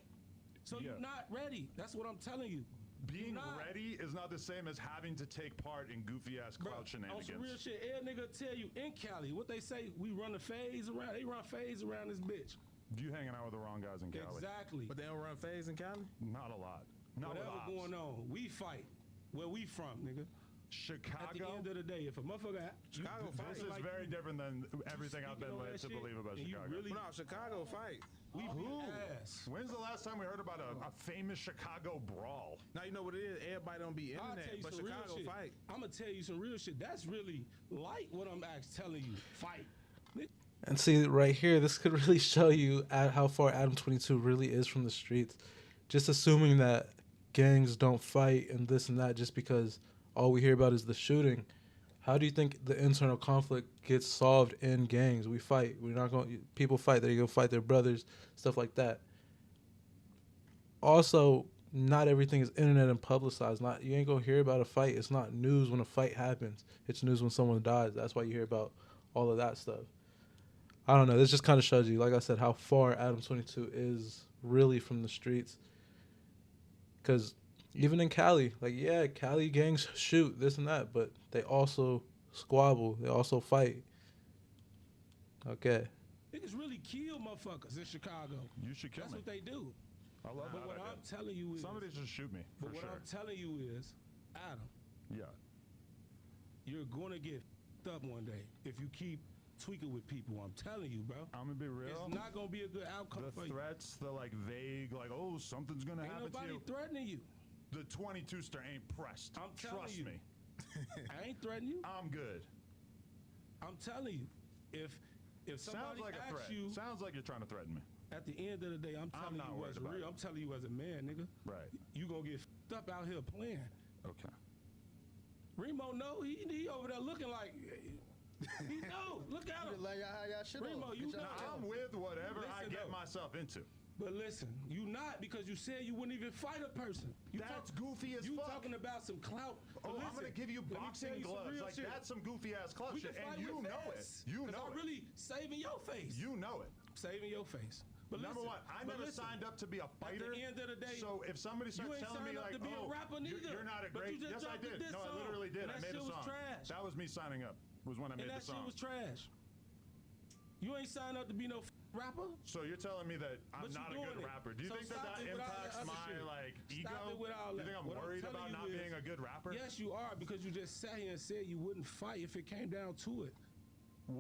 S7: So
S1: Yeah.
S7: you're not ready. That's what I'm telling you.
S1: Being
S7: not.
S1: ready is not the same as having to take part in goofy ass
S7: Bro,
S1: clout
S7: on some
S1: shenanigans.
S7: real shit, every nigga tell you in Cali, what they say, we run a phase around, they run phase around this bitch.
S1: You hanging out with the wrong guys in Cali?
S7: Exactly.
S4: But they don't run phase in Cali?
S1: Not a lot. Not
S7: Whatever
S1: with ops.
S7: going on, we fight. Where we from, nigga.
S1: Chicago.
S7: At the end of the day, if a motherfucker,
S4: Chicago
S1: This
S4: fight
S1: is
S7: like
S1: very
S7: you-
S1: different than everything I've
S7: speaking
S1: been
S7: on
S1: led
S7: that
S1: to
S7: shit,
S1: believe about
S7: and you
S1: Chicago.
S7: really-
S4: No, Chicago fight.
S7: we
S1: Who?
S7: beat ass.
S1: When's the last time we heard about a famous Chicago brawl?
S4: Now you know what it is. Everybody don't be
S7: I'll tell
S4: internet,
S7: you
S4: but
S7: some real
S4: Chicago
S7: shit.
S4: fight.
S7: I'm gonna tell you some real shit. That's really light what I'm actually telling you. Fight.
S3: And see, right here, this could really show you at how far Adam 22 really is from the streets. Just assuming that gangs don't fight and this and that just because all we hear about is the shooting. How do you think the internal conflict gets solved in gangs? We fight. We're not going. People fight. They go fight their brothers, stuff like that. Also, not everything is internet and publicized. Not you ain't gonna hear about a fight. It's not news when a fight happens. It's news when someone dies. That's why you hear about all of that stuff. I don't know. This just kind of shows you, like I said, how far Adam 22 is really from the streets. Because even in Cali, like, yeah, Cali gangs shoot, this and that, but they also squabble. They also fight. Okay.
S7: Niggas really kill motherfuckers in Chicago.
S1: You should kill
S7: That's
S1: me.
S7: what they do.
S1: I love
S7: But
S1: that
S7: what
S1: idea.
S7: I'm telling you is,
S1: Somebody just shoot me, for
S7: but what
S1: sure.
S7: I'm telling you is, Adam,
S1: Yeah.
S7: you're gonna get f***ed up one day if you keep tweaking with people. I'm telling you, bro.
S1: I'm gonna be real.
S7: It's not gonna be a good outcome
S1: The
S7: for you.
S1: threats, the like vague, like, oh, something's gonna
S7: Ain't
S1: happen to
S7: nobody
S1: you.
S7: threatening you.
S1: The 22-ster ain't pressed.
S7: I'm telling
S1: Trust
S7: you.
S1: me.
S7: I ain't threatening you.
S1: I'm good.
S7: I'm telling you. If
S1: Sounds
S7: somebody
S1: like a
S7: asks
S1: threat.
S7: you,
S1: Sounds like you're trying to threaten me.
S7: at the end of the day, I'm telling
S1: not
S7: you
S1: worried
S7: as
S1: about
S7: real.
S1: it.
S7: I'm telling you as a man, nigga.
S1: Right.
S7: You gonna get f***ed up out here playing.
S1: Okay.
S7: Remo, no, he over there looking like he know. Look at him.
S5: Like how y'all shit
S7: Remo,
S5: on.
S7: you
S5: Get y'all
S7: know.
S5: shit on.
S1: I'm with whatever I
S7: Listen,
S1: get
S7: though.
S1: myself into.
S7: But listen, you not because you said you wouldn't even fight a person. You
S1: That's goofy as
S7: You
S1: fuck.
S7: talking about some clout. But
S1: Oh, I'm
S7: listen,
S1: gonna give you
S7: let me
S1: boxing
S7: tell you some
S1: gloves.
S7: real
S1: Like
S7: shit.
S1: that's some goofy ass club
S7: We
S1: shit,
S7: can fight
S1: and you
S7: with
S1: know it.
S7: fists,
S1: You
S7: 'cause
S1: know
S7: I'm
S1: it.
S7: really saving your face.
S1: You know it.
S7: Saving your face. But
S1: Number
S7: listen,
S1: one, I
S7: but
S1: never
S7: listen,
S1: signed up to be a fighter.
S7: At the end of the day,
S1: So if somebody
S7: you
S1: starts
S7: ain't
S1: telling me
S7: signed up
S1: like,
S7: to be a
S1: oh,
S7: rapper neither.
S1: you're not a
S7: But you
S1: great,
S7: just
S1: yes I
S7: dropped
S1: did.
S7: this
S1: No, I
S7: song,
S1: literally did.
S7: and
S1: I
S7: that
S1: made
S7: shit
S1: a
S7: was
S1: song.
S7: trash.
S1: That was me signing up. Was when I made
S7: and
S1: the
S7: that shit
S1: song.
S7: was trash. You ain't signed up to be no rapper.
S1: So you're telling me that I'm
S7: But you
S1: not a
S7: doing
S1: good
S7: it.
S1: rapper? Do you
S7: So
S1: think that
S7: stop
S1: that
S7: it with all that
S1: impacts
S7: other
S1: my
S7: shit.
S1: like
S7: Stop
S1: ego?
S7: it with all
S1: You
S7: that.
S1: think I'm
S7: What I'm
S1: worried
S7: telling
S1: about
S7: you
S1: not
S7: is-
S1: being a good rapper?
S7: Yes, you are because you just sat here and said you wouldn't fight if it came down to it.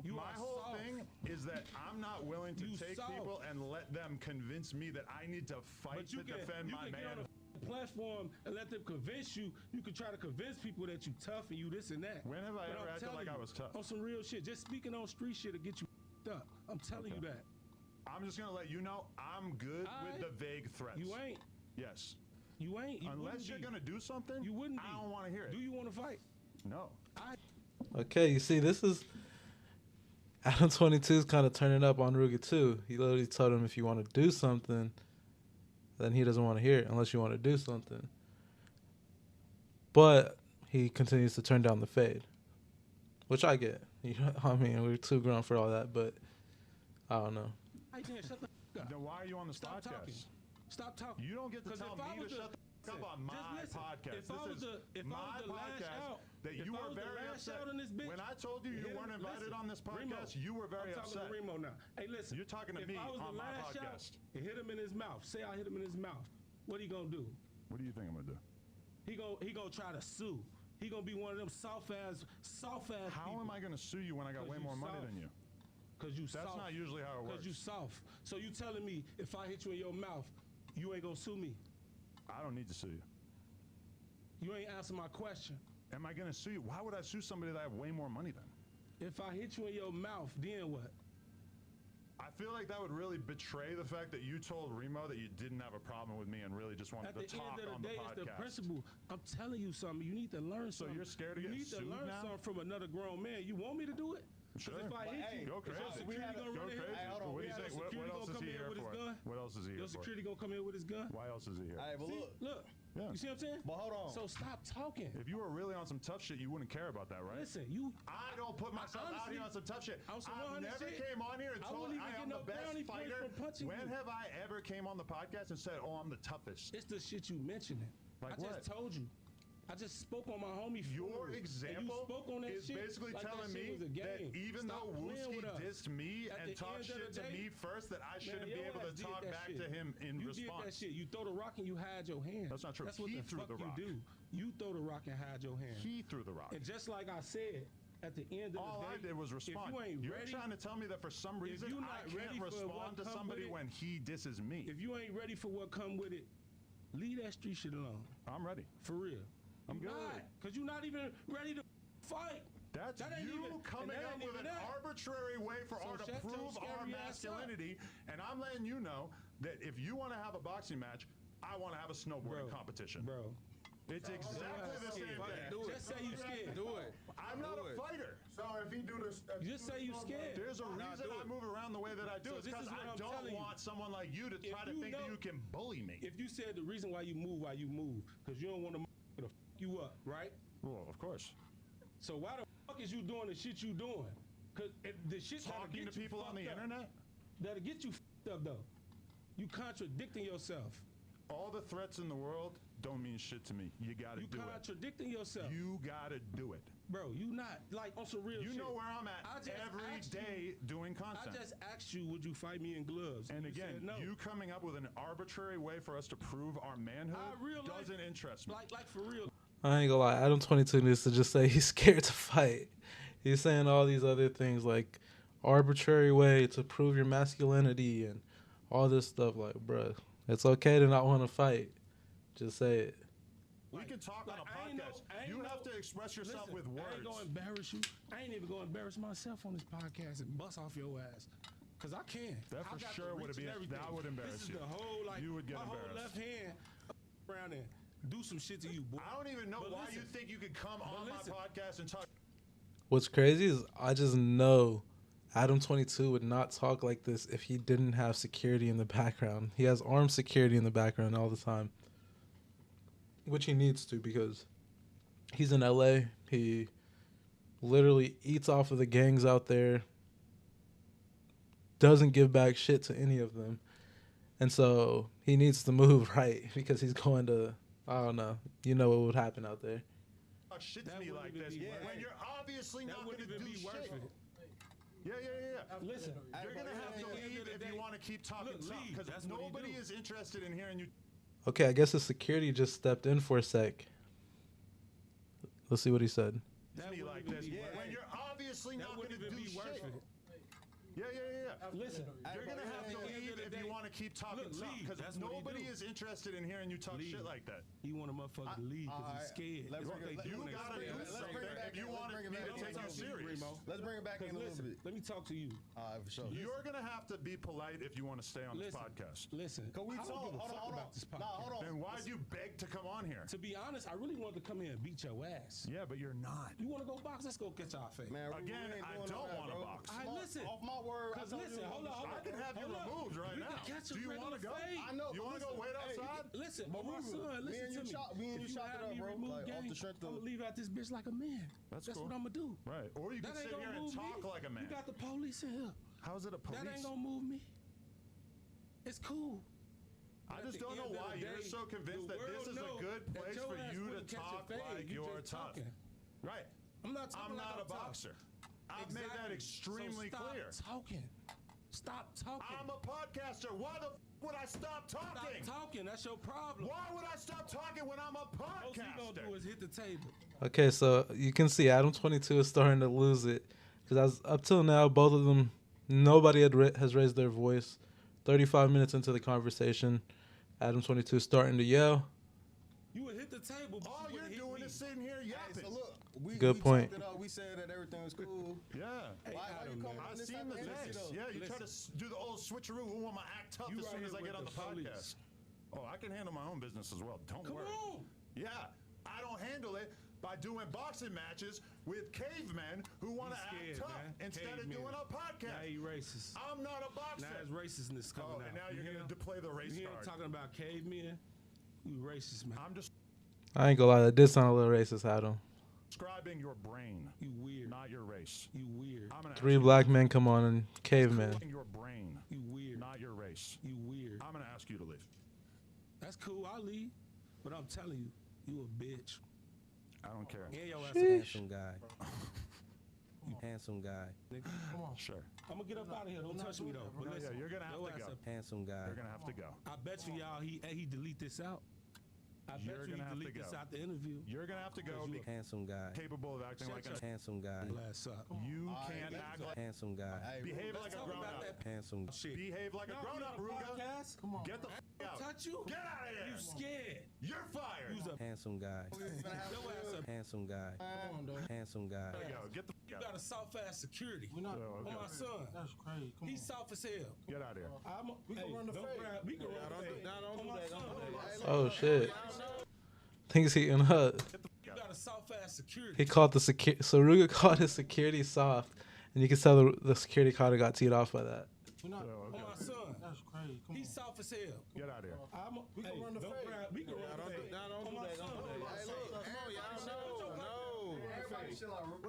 S7: You
S1: My
S7: are
S1: whole
S7: soft.
S1: thing is that I'm not willing to
S7: You
S1: take
S7: soft.
S1: people and let them convince me that I need to fight
S7: But you
S1: to
S7: can,
S1: defend
S7: you
S1: my
S7: can get on
S1: man.
S7: a platform and let them convince you. You can try to convince people that you tough and you this and that.
S1: When have I
S7: But
S1: ever
S7: I'm
S1: acted
S7: telling
S1: like I
S7: you,
S1: was tough?
S7: On some real shit. Just speaking on street shit to get you up. I'm telling you that.
S1: I'm just gonna let you know I'm good with the vague threats.
S7: You ain't.
S1: Yes.
S7: You ain't. You
S1: Unless you're gonna do something,
S7: You wouldn't be.
S1: I don't want to hear it.
S7: Do you want to fight?
S1: No.
S3: Okay, you see, this is Adam 22 is kind of turning up on Rooga too. He literally told him if you want to do something, then he doesn't want to hear it unless you want to do something. But he continues to turn down the fade, which I get. I mean, we're too grown for all that, but I don't know.
S7: Hey, Dan, shut the up.
S1: Then why are you on this
S7: Stop
S1: podcast?
S7: talking. Stop talking.
S1: You don't get to
S7: 'Cause
S1: tell
S7: if I
S1: me to
S7: was
S1: shut the fuck up on my
S7: listen.
S1: podcast.
S7: If I was
S1: This
S7: the-
S1: is
S7: if I
S1: my
S7: was the lash
S1: podcast
S7: out-
S1: that
S7: if
S1: you
S7: I
S1: were
S7: was the
S1: very
S7: lash
S1: upset.
S7: out in this bitch,
S1: When I told you you weren't invited on this podcast,
S7: Remo,
S1: you were very
S7: I'm
S1: upset.
S7: talking to Remo now. Hey, listen.
S1: You're talking to
S7: if
S1: me
S7: I was
S1: on
S7: the
S1: my
S7: lash out
S1: podcast.
S7: and hit him in his mouth. Say I hit him in his mouth. What he gonna do?
S1: What do you think I'm gonna do?
S7: He gonna try to sue. He gonna be one of them soft ass
S1: How
S7: people.
S1: am I gonna sue you when I got
S7: 'Cause
S1: way
S7: you
S1: more money
S7: soft.
S1: than you?
S7: Cause you
S1: That's
S7: soft.
S1: not usually how it works.
S7: Cause you soft. So you telling me if I hit you in your mouth, you ain't gonna sue me?
S1: I don't need to sue you.
S7: You ain't answer my question.
S1: Am I gonna sue you? Why would I sue somebody that I have way more money than?
S7: If I hit you in your mouth, then what?
S1: I feel like that would really betray the fact that you told Remo that you didn't have a problem with me and really just wanted
S7: At the
S1: to talk
S7: end of
S1: on
S7: the
S1: the
S7: day, it's the
S1: podcast.
S7: principle. I'm telling you something. You need to learn
S1: So
S7: something.
S1: you're scared of
S7: You
S1: getting
S7: need to
S1: sued
S7: learn
S1: now?
S7: something from another grown man. You want me to do it? 'Cause
S1: Sure.
S7: if I
S5: But
S7: hit
S5: hey,
S7: you,
S1: Go
S7: is
S1: crazy.
S7: your security gonna
S1: Go
S7: run in
S1: crazy.
S7: here?
S5: Hey, hold on,
S1: What do
S5: we
S1: you
S5: had
S1: think?
S5: a
S1: What
S7: security
S1: else
S7: gonna
S1: is
S7: come
S1: he
S7: in
S1: here
S7: with his
S1: for?
S7: gun?
S1: What else is he here
S7: Your
S1: for?
S7: security gonna come in with his gun?
S1: Why else is he here?
S5: All right, but
S7: See,
S5: look.
S7: look.
S1: Yeah.
S7: You see what I'm saying?
S5: But hold on.
S7: So stop talking.
S1: If you were really on some tough shit, you wouldn't care about that, right?
S7: Listen, you.
S1: I don't put myself out
S7: honestly,
S1: here on some tough shit.
S7: on some
S1: I
S7: 100
S1: never
S7: shit,
S1: came on here and
S7: I
S1: told
S7: wouldn't
S1: I
S7: even
S1: am
S7: get
S1: the
S7: no
S1: best
S7: brownie points
S1: fighter.
S7: for punching
S1: When
S7: you.
S1: have I ever came on the podcast and said, "Oh, I'm the toughest"?
S7: It's the shit you mentioning.
S1: Like
S7: I
S1: what?
S7: just told you. I just spoke on my homie.
S1: Your
S7: funeral, and
S1: example
S7: you spoke on that
S1: is
S7: shit
S1: basically
S7: like
S1: telling
S7: that shit
S1: me
S7: was a
S1: that
S7: game.
S1: even
S7: Stop
S1: though
S7: playing
S1: Wooski
S7: with us.
S1: dissed me
S7: At
S1: and
S7: the
S1: talked
S7: end of
S1: shit
S7: the
S1: to
S7: day,
S1: me first, that I shouldn't be
S7: your
S1: able
S7: ass
S1: to
S7: did
S1: talk
S7: that
S1: back
S7: shit.
S1: to him in
S7: You
S1: response.
S7: did that shit. You throw the rock and you hide your hand.
S1: That's not true.
S7: That's what
S1: He
S7: the
S1: threw
S7: fuck
S1: the rock.
S7: you do. You throw the rock and hide your hand.
S1: He threw the rock.
S7: And just like I said, at the end of
S1: All
S7: the
S1: I
S7: day,
S1: did was respond.
S7: If you ain't
S1: You're
S7: ready,
S1: trying to tell me that for some reason
S7: you
S1: I
S7: not ready
S1: can't
S7: for what
S1: respond to
S7: come
S1: somebody
S7: with it,
S1: when he disses me.
S7: if you ain't ready for what come with it, leave that street shit alone.
S1: I'm ready.
S7: For real.
S1: I'm
S7: You
S1: good.
S7: not, Cause you're not even ready to fight.
S1: That's
S7: That ain't
S1: you
S7: even-
S1: coming
S7: and that
S1: up
S7: ain't
S1: with
S7: even
S1: an
S7: that.
S1: arbitrary way for
S7: So
S1: our to
S7: shut your
S1: prove our
S7: scary ass up.
S1: masculinity, and I'm letting you know that if you want to have a boxing match, I want to have a snowboarding competition.
S7: Bro.
S1: It's exactly the same thing.
S8: Do it.
S7: Just say you scared.
S8: Do it.
S1: I'm not
S8: Do
S1: a
S8: it.
S1: fighter.
S2: So if he do this,
S7: You just say you scared.
S1: There's a
S8: Nah,
S1: reason
S8: do
S1: I
S8: it.
S1: move around the way that I do.
S7: So
S1: It's
S7: this
S1: because
S7: is what
S1: I
S7: I'm
S1: don't
S7: telling you.
S1: want someone like you to try to
S7: you
S1: think that
S7: know-
S1: you can bully me.
S7: If you said the reason why you move, because you don't want to fuck you up, right?
S1: Well, of course.
S7: So why the fuck is you doing the shit you doing? Cause the shit that'll
S1: Talking
S7: get
S1: to
S7: you
S1: people on the
S7: fucked up.
S1: internet,
S7: That'll get you fucked up though. You contradicting yourself.
S1: all the threats in the world don't mean shit to me. You got to
S7: You
S1: do it.
S7: contradicting yourself.
S1: You got to do it.
S7: Bro, you not like on some real
S1: You
S7: shit.
S1: know where I'm
S7: I
S1: at
S7: just
S1: every
S7: asked
S1: day doing
S7: I
S1: content.
S7: just asked you, would you fight me in gloves?
S1: And
S7: You
S1: again,
S7: said no.
S1: you coming up with an arbitrary way for us to prove our manhood
S7: I real life-
S1: doesn't interest me.
S7: like for real.
S3: I ain't gonna lie, Adam 22 needs to just say he's scared to fight. He's saying all these other things like arbitrary way to prove your masculinity and all this stuff. Like, bruh, it's okay to not want to fight. Just say it.
S1: We can talk on a
S7: I ain't
S1: podcast.
S7: I ain't
S1: You have to express yourself
S7: listen,
S1: with
S7: I ain't
S1: words.
S7: gonna embarrass you. I ain't even gonna embarrass myself on this podcast and bust off your ass. Cause I can.
S1: That
S7: I
S1: for
S7: got the
S1: sure would
S7: reach
S1: be-
S7: and everything.
S1: that would embarrass
S7: This is
S1: you.
S7: the whole like
S1: You would get
S7: my whole
S1: embarrassed.
S7: left hand around and do some shit to you, boy.
S1: I don't even know
S7: But
S1: why
S7: listen,
S1: you think you could come on
S7: listen.
S1: my podcast and talk.
S3: What's crazy is I just know Adam 22 would not talk like this if he didn't have security in the background. He has armed security in the background all the time, which he needs to because he's in LA. He literally eats off of the gangs out there, doesn't give back shit to any of them. And so he needs to move right because he's going to, I don't know, you know what would happen out there.
S1: Talk shit to
S7: That
S1: me
S7: wouldn't
S1: like
S7: even
S1: this
S7: be worth
S1: when
S7: it.
S1: you're obviously
S7: That
S1: not going
S7: wouldn't
S1: to
S7: even
S1: do
S7: be worth
S1: shit.
S7: it.
S1: Yeah.
S7: Listen,
S1: You're going to have to
S7: at the end
S1: leave
S7: of the
S1: if
S7: day-
S1: you want to keep talking
S7: Look,
S1: tough
S7: leave.
S1: because
S7: That's what he
S1: nobody
S7: do.
S1: is interested in hearing you.
S3: Okay, I guess the security just stepped in for a sec. Let's see what he said.
S7: that
S1: me
S7: wouldn't
S1: like
S7: even
S1: this
S7: be worth
S1: when
S7: it.
S1: you're obviously
S7: That
S1: not going
S7: wouldn't
S1: to
S7: even
S1: do
S7: be worth
S1: shit.
S7: it. Listen,
S1: You're gonna have to
S7: at the end
S1: leave
S7: of the
S1: if
S7: day-
S1: you want to keep talking
S7: Look,
S1: stuff,
S7: leave.
S1: because
S7: That's what he
S1: nobody
S7: do.
S1: is interested in hearing you talk
S7: Leave.
S1: shit like that.
S7: He want a motherfucker to leave because he's scared.
S5: Let's
S7: That's what
S5: bring
S7: they
S5: it-
S7: do when
S1: You
S7: they
S1: gotta
S7: scared.
S1: do
S5: let's bring it
S1: something
S5: back
S1: if you
S5: in.
S1: want
S5: Let's bring it
S1: me
S5: back
S1: to
S5: in.
S1: take you serious.
S5: Let's bring it back in a little
S7: Listen,
S5: bit.
S7: let me talk to you.
S5: All right, for sure.
S1: You're gonna have to be polite if you want to stay on this
S7: Listen,
S1: podcast.
S7: listen.
S5: Can we
S7: I don't
S5: talk?
S7: give a
S5: Hold
S7: fuck
S5: on,
S7: about this podcast.
S5: Nah, hold on.
S1: Then why'd you beg to come on here?
S7: To be honest, I really wanted to come here and beat your ass.
S1: Yeah, but you're not.
S7: You want to go box? Let's go catch our face.
S5: Man, we
S1: Again,
S5: ain't
S1: I
S5: doing
S1: don't
S5: all that,
S1: wanna
S5: bro.
S1: box.
S7: All right, listen.
S5: Off my word. I
S7: Cause
S5: told
S7: listen,
S5: you
S7: hold on, hold
S1: I
S7: on.
S1: can have you
S7: Hold on.
S1: removed right
S7: We
S1: now.
S7: can catch a
S1: Do you
S7: regular
S1: want to go?
S7: fade.
S5: I know.
S1: You
S5: but
S1: want to go
S5: listen,
S1: wait
S5: hey,
S1: outside?
S7: Listen,
S5: But
S7: my
S5: Rooga,
S7: son,
S5: me and
S7: listen
S5: you
S7: to me.
S5: chop- me and you
S7: If
S5: chop it
S7: have
S5: up,
S7: me
S5: bro.
S7: remove
S5: Like, off
S7: game,
S5: the strength
S7: I'm
S5: of-
S7: gonna leave out this bitch like a man.
S1: That's
S7: That's
S1: cool.
S7: what I'm gonna do.
S1: Right. Or you can
S7: That ain't
S1: sit
S7: gonna
S1: here and
S7: move
S1: talk
S7: me.
S1: like a man.
S7: You got the police in here.
S1: How's it a police?
S7: That ain't gonna move me. It's cool.
S1: I
S7: But
S1: just
S7: at the
S1: don't know
S7: end of
S1: why
S7: the
S1: you're
S7: day,
S1: so convinced
S7: the
S1: that this
S7: world
S1: is a
S7: know
S1: good
S7: that
S1: place
S7: your
S1: for
S7: ass
S1: you to
S7: wouldn't catch a
S1: talk
S7: fade.
S1: like
S7: You
S1: you're
S7: just
S1: tough.
S7: talking.
S1: Right.
S7: I'm not talking
S1: I'm
S7: like
S1: not a
S7: tough.
S1: boxer. I've made that extremely
S7: so stop
S1: clear.
S7: Talking. Stop talking.
S1: I'm a podcaster. Why the would I stop talking?
S7: Stop talking. That's your problem.
S1: Why would I stop talking when I'm a
S7: All you gonna do
S1: podcaster?
S7: is hit the table.
S3: Okay, so you can see Adam 22 is starting to lose it because up till now, both of them, nobody has raised their voice. 35 minutes into the conversation, Adam 22 is starting to yell.
S7: You would hit the table. But
S1: All
S7: you
S1: you're
S7: wouldn't hit
S1: doing
S7: me.
S1: is sitting here
S5: Hey,
S1: yapping.
S5: so look, we
S3: Good point.
S5: talked it out. We said that everything was cool.
S1: Yeah.
S7: Hey,
S5: Why
S7: Adam,
S5: you
S7: man.
S5: coming
S1: I
S5: on this
S1: seen
S5: type
S1: the
S5: of energy,
S1: text.
S5: though?
S1: Yeah, you try to
S7: Listen.
S1: do the old switcheroo. Who want my act tough
S7: You
S1: as
S7: right
S1: soon as
S7: here
S1: I get
S7: with
S1: on the
S7: the police.
S1: podcast? Oh, I can handle my own business as well. Don't
S7: Come
S1: worry.
S7: on.
S1: Yeah, I don't handle it by doing boxing matches with cavemen who want to
S7: He's
S1: act
S7: scared,
S1: tough
S7: man.
S1: instead of
S7: Cavemen.
S1: doing a
S7: Now
S1: podcast.
S7: he racist.
S1: I'm not a boxer.
S7: Now his racistness coming
S1: Oh,
S7: out.
S1: and now you're
S7: You
S1: going
S7: hear?
S1: to play the race
S7: You hear him
S1: card.
S7: talking about cavemen? You racist, man.
S1: I'm just
S3: I ain't gonna lie, that did sound a little racist, Adam.
S1: describing your brain,
S7: You weird.
S1: not your race.
S7: You weird.
S1: I'm gonna
S3: 3
S1: ask
S3: black men come on and
S1: you,
S3: caveman.
S1: describing your brain,
S7: You weird.
S1: not your race.
S7: You weird.
S1: I'm going to ask you to leave.
S7: That's cool. I'll leave. But I'm telling you, you a bitch.
S1: I don't care.
S7: And your ass
S3: Sheesh.
S7: a
S8: Handsome guy. Handsome guy.
S7: nigga.
S1: Sure.
S7: I'm gonna get up out of here. Don't touch me though. But
S1: No,
S7: listen,
S1: yeah, you're gonna have
S7: your
S1: to
S7: ass
S1: go.
S8: Handsome guy.
S1: You're going to have to go.
S7: I bet you y'all he delete this out. I bet
S1: You're
S7: you he
S1: gonna have to
S7: delete this
S1: go.
S7: out the interview.
S1: You're going to have to go. Be
S8: Handsome guy.
S1: capable of acting like
S7: Shut
S1: a...
S8: Handsome guy.
S7: Glass up.
S1: You
S5: All right,
S1: can't
S5: let's
S1: act
S5: go.
S1: like...
S8: Handsome guy.
S5: Hey,
S1: Behave
S7: Let's
S1: like a
S7: talk
S1: grown
S7: about
S1: up.
S7: that
S8: Handsome.
S7: shit.
S1: Behave like a
S7: Y'all
S1: grown
S7: be
S1: up,
S7: on a
S1: Rooga.
S7: podcast? Come on.
S1: Get the out.
S7: Touch you?
S1: Get out of here.
S7: You scared?
S1: You're fired.
S7: You's a
S8: Handsome guy.
S7: your ass a
S8: Handsome guy. Handsome guy.
S1: Gotta go. Get the
S7: you
S1: out.
S7: got a soft ass security.
S2: We're not.
S1: Oh,
S7: On
S1: okay.
S7: my son.
S2: That's crazy. Come
S7: He's soft as hell.
S1: Get out of here.
S2: We can run the fade.
S7: We can run the fade.
S2: Don't
S7: On
S2: do
S7: my
S2: that.
S7: son.
S3: Oh shit. Things heating up.
S7: You got a soft ass security.
S3: He called the security. So Rooga called his security soft, and you can tell the security card got teed off by that.
S2: We're not.
S1: Oh,
S7: On
S1: okay.
S7: my son.
S2: That's crazy. Come
S7: He's soft as hell.
S1: Get out of here.
S2: We can run the
S7: don't
S2: fade.
S7: grab- We can run the fade.
S2: Don't
S7: On
S2: do
S7: my
S2: that.
S7: son.
S2: Don't do that.
S5: Hey, look, come on, y'all. No.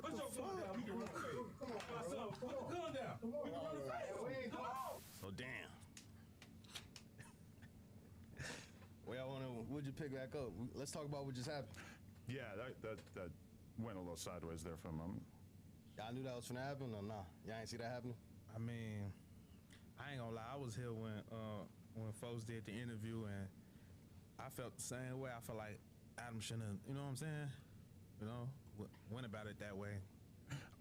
S7: Put your foot down. We can run the fade. On my son. Put the gun down. We can run the fade. Come on.
S5: Oh, damn. Well, what'd you pick back up? Let's talk about what just happened.
S1: Yeah, that went a little sideways there for a moment.
S5: Y'all knew that was finna happen or nah? Y'all ain't see that happening?
S4: I mean, I ain't gonna lie. I was here when folks did the interview, and I felt the same way. I felt like Adam shouldn't have, you know what I'm saying? You know, went about it that way.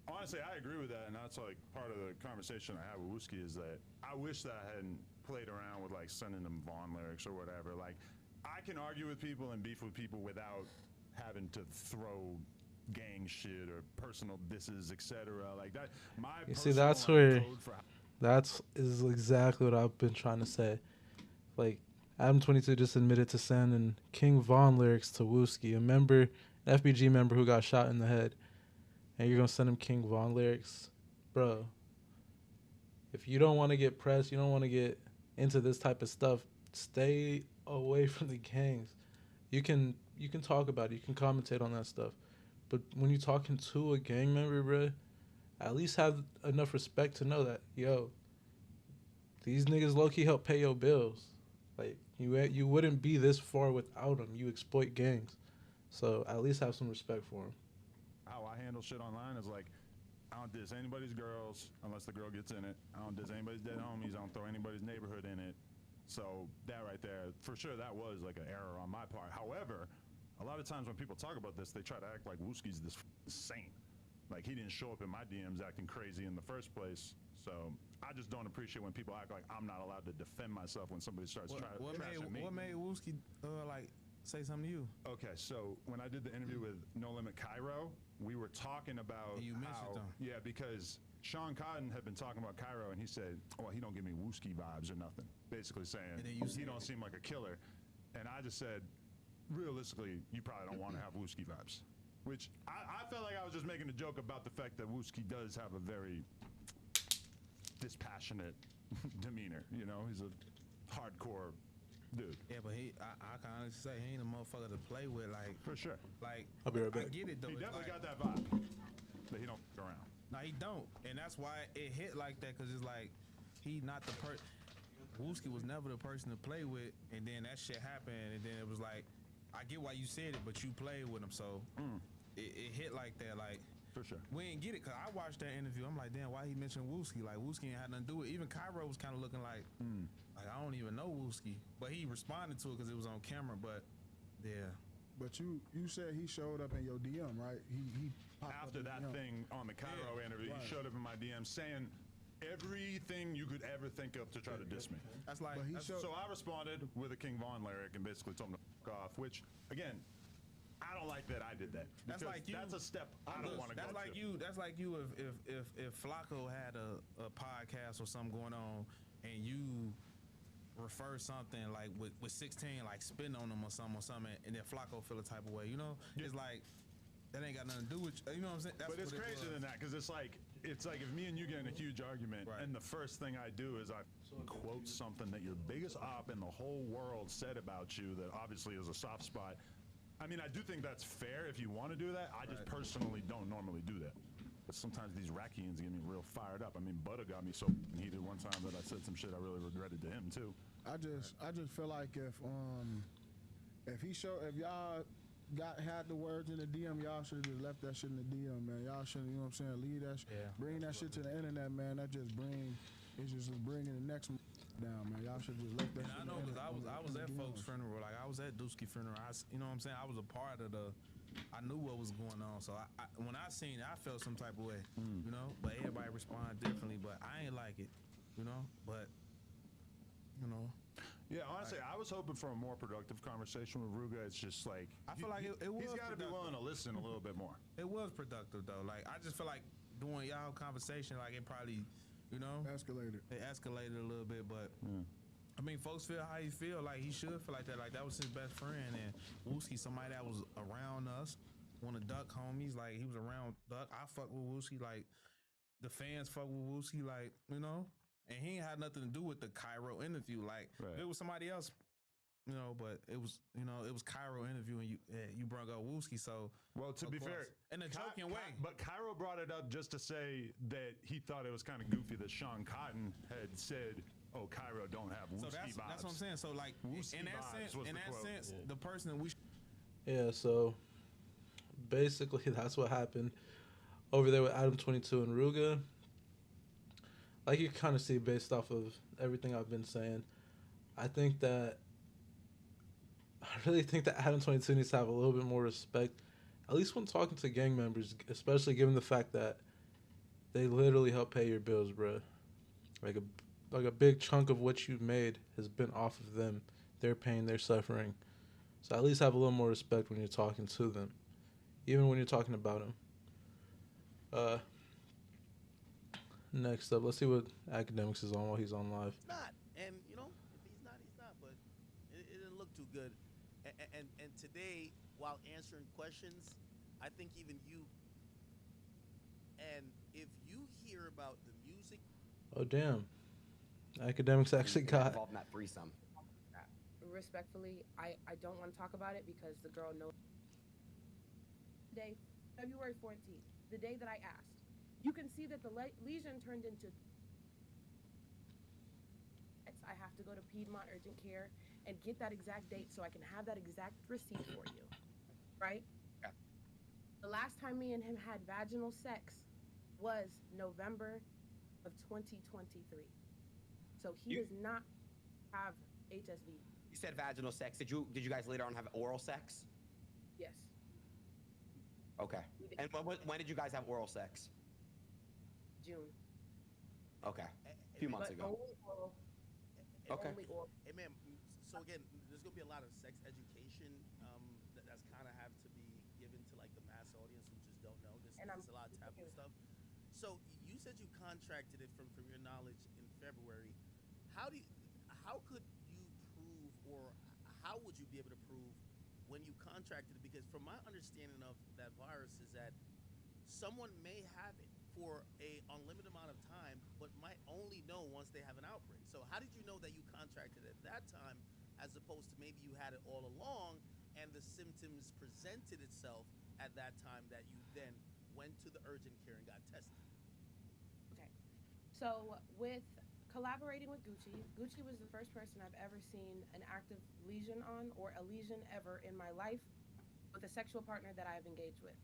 S1: Honestly, I agree with that, and that's like part of the conversation I had with Wooski is that I wish that I hadn't played around with like sending them Vaughn lyrics or whatever. Like, I can argue with people and beef with people without having to throw gang shit or personal disses, etc. Like that. My
S3: You see,
S1: personal,
S3: that's
S1: like,
S3: where-
S1: code for
S3: That's is exactly what I've been trying to say. Like Adam 22 just admitted to sending King Von lyrics to Wooski, a member, an FBG member who got shot in the head, and you're gonna send him King Von lyrics, bro. If you don't want to get pressed, you don't want to get into this type of stuff. Stay away from the gangs. You can talk about it. You can commentate on that stuff, but when you're talking to a gang member, bro, at least have enough respect to know that, yo, these niggas low-key help pay your bills. Like, you wouldn't be this far without them. You exploit gangs. So at least have some respect for them.
S1: how I handle shit online is like, I don't diss anybody's girls unless the girl gets in it. I don't diss anybody's dead homies. I don't throw anybody's neighborhood in it. So that right there, for sure, that was like an error on my part. However, a lot of times when people talk about this, they try to act like Wooski's this saint. Like, he didn't show up in my DMs acting crazy in the first place. So I just don't appreciate when people act like I'm not allowed to defend myself when somebody starts trying to trash at me.
S4: What made Wooski like say something to you?
S1: Okay, so when I did the interview with No Limit Cairo, we were talking about
S4: And you mentioned them.
S1: Yeah, because Sean Cotton had been talking about Cairo, and he said, "Oh, he don't give me Wooski vibes or nothing." Basically saying
S4: And then you
S1: he
S4: said
S1: don't seem like a killer. And I just said, realistically, you probably don't want to have Wooski vibes. Which I felt like I was just making a joke about the fact that Wooski does have a very dispassionate demeanor. You know, he's a hardcore dude.
S4: Yeah, but I can honestly say he ain't a motherfucker to play with. Like,
S1: For sure.
S4: like
S3: I'll be right
S4: I
S3: back.
S4: get it though.
S1: He
S4: It's
S1: definitely
S4: like,
S1: got that vibe. That he don't f around.
S4: No, he don't, and that's why it hit like that. Cause it's like he not the Wooski was never the person to play with, and then that shit happened, and then it was like, I get why you said it, but you played with him, so it hit like that. Like,
S1: For sure.
S4: we ain't get it, cause I watched that interview. I'm like, damn, why he mentioned Wooski? Like, Wooski ain't had nothing to do with it. Even Cairo was kind of looking like I don't even know Wooski, but he responded to it because it was on camera. But yeah,
S2: But you said he showed up in your DM, right? He popped up
S1: After
S2: in
S1: that
S2: DM.
S1: thing on the Cairo interview,
S2: Right.
S1: he showed up in my DM saying everything you could ever think of to try to diss me.
S4: that's like
S2: But he
S4: that's,
S2: showed-
S1: So I responded with a King Von lyric and basically told him to f off, which, again, I don't like that I did that.
S4: That's
S1: because
S4: like you.
S1: That's a step I don't want to go
S4: That's like
S1: to.
S4: you. That's like you. If Flacco had a podcast or something going on, and you refer something like with 16, like spitting on them or something, and then Flacco feel a type of way. You know, it's like that ain't got nothing to do with you know what I'm saying. That's
S1: But it's
S4: what it
S1: crazier
S4: was.
S1: than that because it's like if me and you get in a huge argument,
S4: Right.
S1: and the first thing I do is I quote something that your biggest op in the whole world said about you that obviously is a soft spot. I mean, I do think that's fair if you want to do that. I just personally don't normally do that. But sometimes these Rackians get me real fired up. I mean, Butter got me so heated one time that I said some shit I really regretted to him too.
S2: I just feel like if y'all had the words in the DM, y'all should have just left that shit in the DM, man. Y'all should, you know what I'm saying, leave that
S4: Yeah.
S2: bring that shit to the internet, man. It's just bringing the next down, man. Y'all should just left that
S4: And
S2: shit
S4: I
S2: in
S4: know
S2: the
S4: because
S2: internet,
S4: I was
S2: in the
S4: at
S2: DMs.
S4: folks' funeral. Like I was at Dusky funeral. You know what I'm saying. I was a part of I knew what was going on. So when I seen it, I felt some type of way. You know. But everybody responded differently. But I ain't like it. You know. But you know.
S1: Yeah, honestly, I was hoping for a more productive conversation with Rooga. It's just like
S4: I feel like it was
S1: he's got to be
S4: productive.
S1: willing to listen a little bit more.
S4: It was productive though. Like I just feel like doing y'all conversation, like it probably, you know,
S2: Escalated.
S4: it escalated a little bit. But I mean, folks feel how he feel. Like he should feel like that. Like that was his best friend, and Wooski, somebody that was around us, one of Duck homies. Like he was around Duck. I fuck with Wooski. Like the fans fuck with Wooski. Like you know, and he ain't had nothing to do with the Cairo interview. Like
S1: Right.
S4: if it was somebody else. You know, but it was Cairo interview and you brought up Wooski, so
S1: Well, to
S4: of
S1: be
S4: course.
S1: fair,
S4: in a joking way.
S1: But Cairo brought it up just to say that he thought it was kind of goofy that Sean Cotton had said, "Oh, Cairo don't have
S4: So
S1: Wooski vibes."
S4: that's what I'm saying. So like
S1: Wooski
S4: in that
S1: vibes
S4: sense,
S1: was the quote.
S4: the person that we
S3: Yeah, so basically that's what happened over there with Adam 22 and Rooga. Like you kind of see based off of everything I've been saying, I really think that Adam 22 needs to have a little bit more respect, at least when talking to gang members, especially given the fact that they literally help pay your bills, bro. Like a big chunk of what you've made has been off of them, their pain, their suffering. So at least have a little more respect when you're talking to them, even when you're talking about them. Next up, let's see what Academics is on while he's on live.
S9: Not, and you know, if he's not, he's not. But it didn't look too good. And today, while answering questions, I think even you. And if you hear about the music.
S3: Oh damn! Academics actually got.
S6: involved in that threesome.
S10: Respectfully, I don't want to talk about it because the girl knows. Today, February 14th, the day that I asked, you can see that the lesion turned into. I have to go to Piedmont Urgent Care and get that exact date so I can have that exact receipt for you, right?
S6: Yeah.
S10: The last time me and him had vaginal sex was November of 2023. So he does not have HSV.
S6: You said vaginal sex. Did you guys later on have oral sex?
S10: Yes.
S6: Okay. And when did you guys have oral sex?
S10: June.
S6: Okay. A few months
S10: But
S6: ago.
S10: only oral.
S6: Okay.
S10: Only oral.
S9: Hey, man. So again, there's gonna be a lot of sex education that's kind of have to be given to like the mass audience who just don't know. There's a lot of taboo stuff. So you said you contracted it from your knowledge in February. How could you prove, or how would you be able to prove when you contracted it? Because from my understanding of that virus is that someone may have it for a unlimited amount of time, but might only know once they have an outbreak. So how did you know that you contracted it at that time, as opposed to maybe you had it all along and the symptoms presented itself at that time that you then went to the urgent care and got tested?
S10: Okay. So with collaborating with Gucci, Gucci was the first person I've ever seen an active lesion on, or a lesion ever in my life, with a sexual partner that I've engaged with.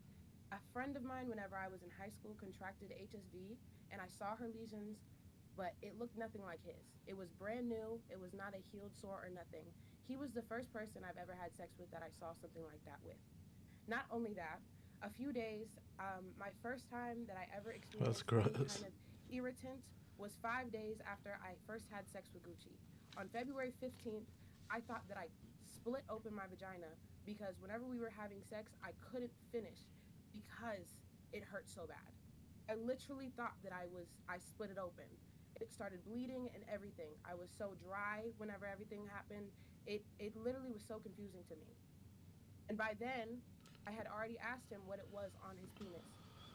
S10: A friend of mine, whenever I was in high school, contracted HSV, and I saw her lesions, but it looked nothing like his. It was brand new. It was not a healed sore or nothing. He was the first person I've ever had sex with that I saw something like that with. Not only that, a few days, my first time that I ever experienced any kind of irritant was 5 days after I first had sex with Gucci. On February 15th, I thought that I split open my vagina because whenever we were having sex, I couldn't finish because it hurt so bad. I literally thought that I split it open. It started bleeding and everything. I was so dry whenever everything happened. It literally was so confusing to me. And by then, I had already asked him what it was on his penis.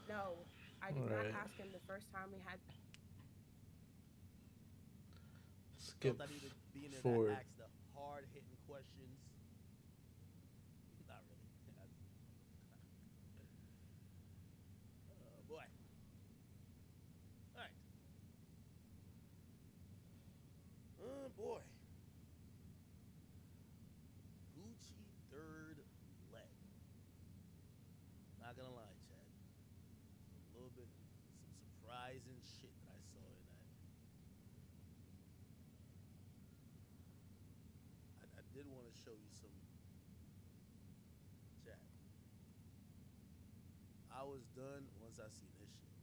S10: No, I did not ask him the first time we had.
S3: Skip
S9: I need to be in there
S3: forward.
S9: that asks the hard-hitting questions. Not really. Boy. All right. Oh boy. Gucci third leg. Not gonna lie, Chad. A little bit, some surprising shit that I saw in that. I did want to show you some. Chad. I was done once I seen this shit.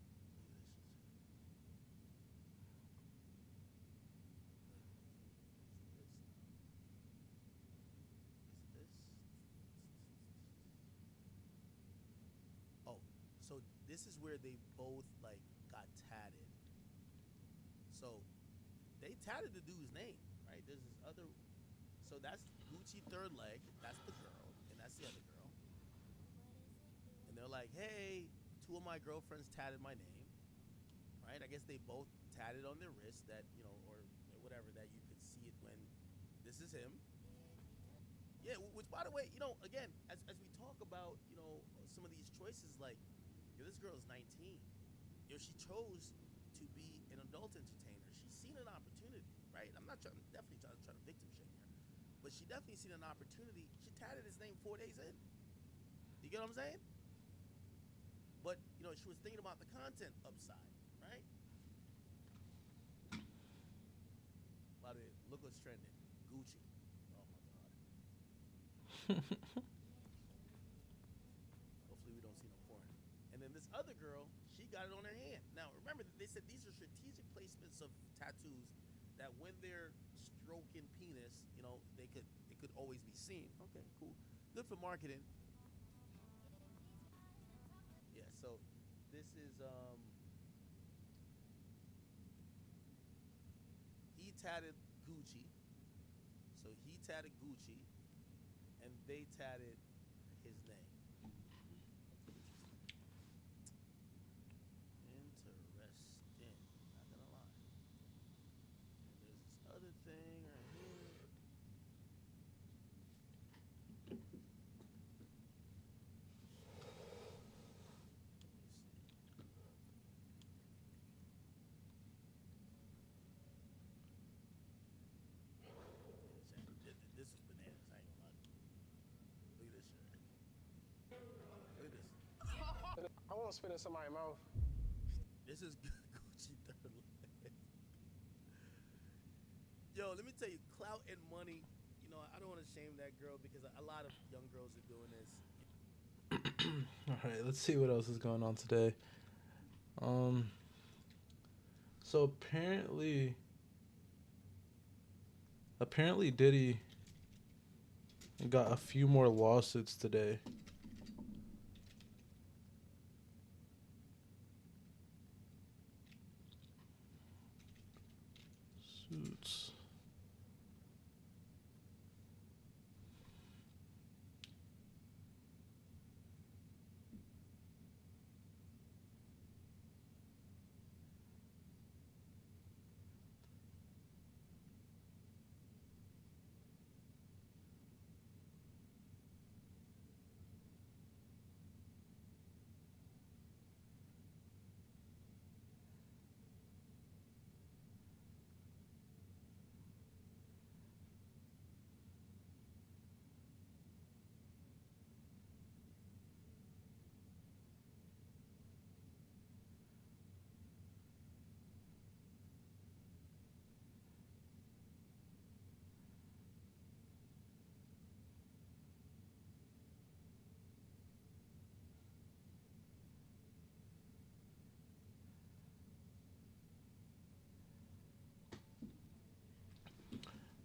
S9: Look at this shit, Chad. Is this? Oh, so this is where they both like got tatted. So they tatted the dude's name, right? There's this other. So that's Gucci third leg. That's the girl, and that's the other girl. And they're like, hey, two of my girlfriends tatted my name, right? I guess they both tatted on their wrist that, you know, or whatever, that you could see it when this is him. Yeah, which, by the way, you know, again, as we talk about, you know, some of these choices, like, yo, this girl is 19. Yo, she chose to be an adult entertainer. She's seen an opportunity, right? I'm definitely trying to victim shame here. But she definitely seen an opportunity. She tatted his name 4 days in. You get what I'm saying? But, you know, she was thinking about the content upside, right? By the way, look what's trending. Gucci. Oh, my God. Hopefully we don't see no porn. And then this other girl, she got it on her hand. Now, remember, they said these are strategic placements of tattoos that when they're stroking penis, you know, it could always be seen. Okay, cool. Good for marketing. Yeah, so this is he tatted Gucci. So he tatted Gucci and they tatted his name. Interesting. Not gonna lie. And there's this other thing right here. This is bananas. I ain't gonna lie. Look at this shit. Look at this.
S11: I won't spit in somebody's mouth.
S9: This is Gucci third leg. Yo, let me tell you, clout and money. You know, I don't want to shame that girl because a lot of young girls are doing this.
S3: I right, let's see what else is going on today. So apparently Diddy got a few more lawsuits today. Suits.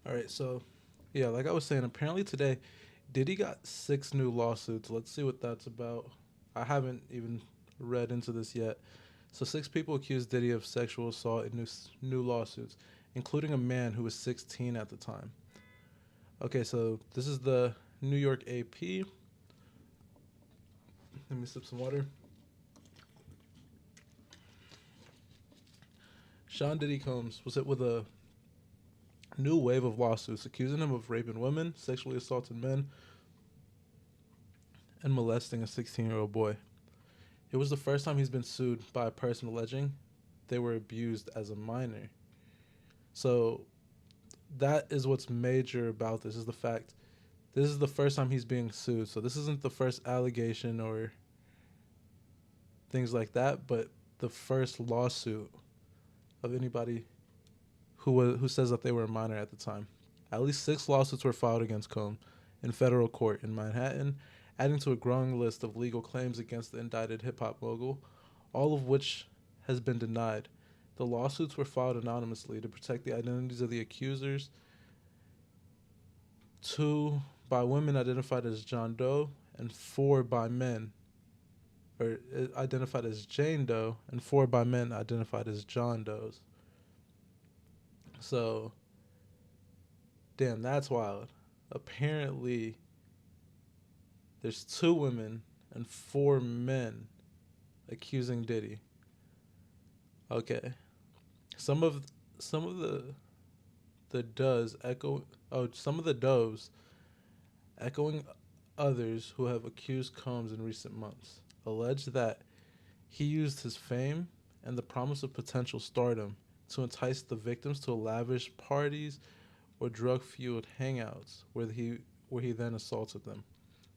S3: All right, so yeah, like I was saying, apparently today Diddy got 6 new lawsuits. Let's see what that's about. I haven't even read into this yet. So 6 people accused Diddy of sexual assault in new lawsuits, including a man who was 16 at the time. Okay, so this is the New York AP. Let me sip some water. Sean Diddy Combs was hit with a new wave of lawsuits accusing him of raping women, sexually assaulting men, and molesting a 16-year-old boy. It was the first time he's been sued by a person alleging they were abused as a minor. So that is what's major about this, is the fact this is the first time he's being sued. So this isn't the first allegation or things like that, but the first lawsuit of anybody who says that they were a minor at the time. At least 6 lawsuits were filed against Combs in federal court in Manhattan, adding to a growing list of legal claims against the indicted hip-hop mogul, all of which has been denied. The lawsuits were filed anonymously to protect the identities of the accusers, 2 by women identified as John Doe and 4 by men, or identified as Jane Doe, and 4 by men identified as John Does. So, damn, that's wild. Apparently, there's 2 women and 4 men accusing Diddy. Okay, some of the does echo. Oh, some of the does echoing others who have accused Combs in recent months, allege that he used his fame and the promise of potential stardom to entice the victims to lavish parties or drug-fueled hangouts where he then assaulted them.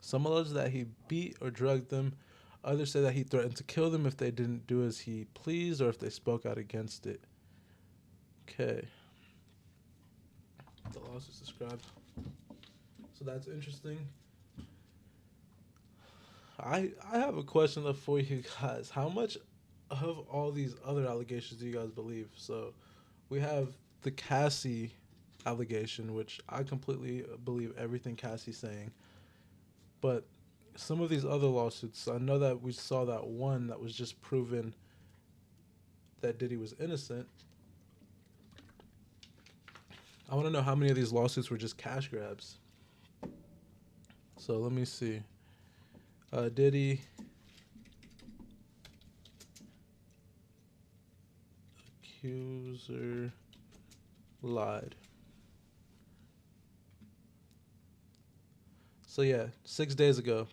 S3: Some allege that he beat or drugged them. Others say that he threatened to kill them if they didn't do as he pleased or if they spoke out against it. Okay. The lawsuit's described. So that's interesting. I have a question though for you guys. How much of all these other allegations do you guys believe? So we have the Cassie allegation, which I completely believe everything Cassie's saying. But some of these other lawsuits, I know that we saw that one that was just proven that Diddy was innocent. I want to know how many of these lawsuits were just cash grabs. So let me see. Diddy accuser lied. So yeah, 6 days ago,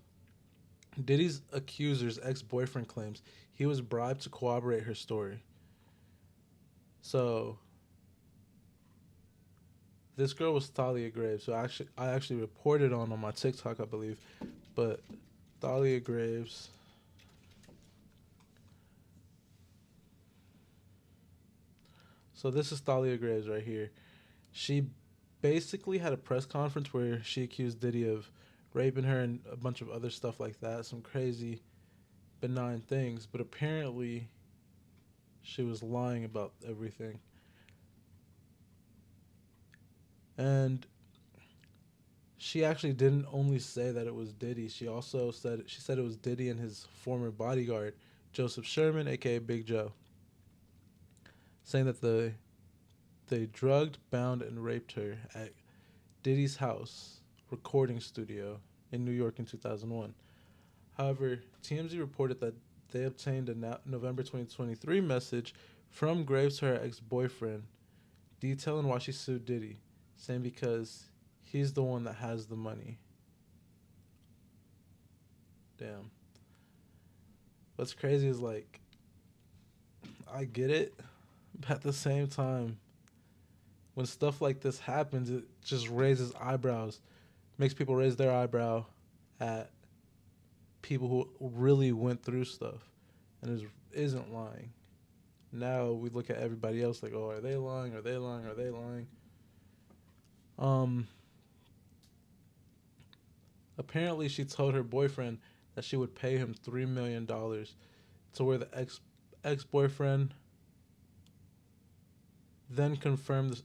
S3: Diddy's accuser's ex-boyfriend claims he was bribed to corroborate her story. So this girl was Thalia Graves, who I actually reported on my TikTok, I believe. But Thalia Graves, so this is Thalia Graves right here. She basically had a press conference where she accused Diddy of raping her and a bunch of other stuff like that. Some crazy benign things, but apparently she was lying about everything. And she actually didn't only say that it was Diddy. She said it was Diddy and his former bodyguard, Joseph Sherman, aka Big Joe, saying that they drugged, bound, and raped her at Diddy's house recording studio in New York in 2001. However, TMZ reported that they obtained a November 2023 message from Graves to her ex-boyfriend detailing why she sued Diddy, saying because he's the one that has the money. Damn. What's crazy is, like, I get it, but at the same time, when stuff like this happens, it just raises eyebrows, makes people raise their eyebrow at people who really went through stuff and isn't lying. Now we look at everybody else like, oh, are they lying? Are they lying? Are they lying? Apparently she told her boyfriend that she would pay him $3 million to where the ex-boyfriend then confirmed this,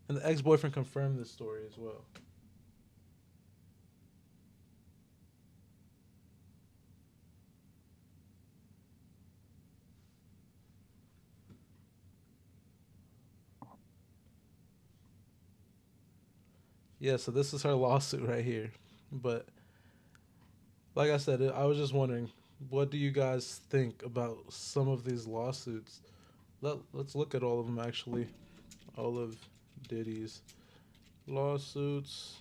S3: and the ex-boyfriend confirmed this story as well. Yeah, so this is her lawsuit right here. But like I said, I was just wondering, what do you guys think about some of these lawsuits? Let's look at all of them, actually. All of Diddy's lawsuits.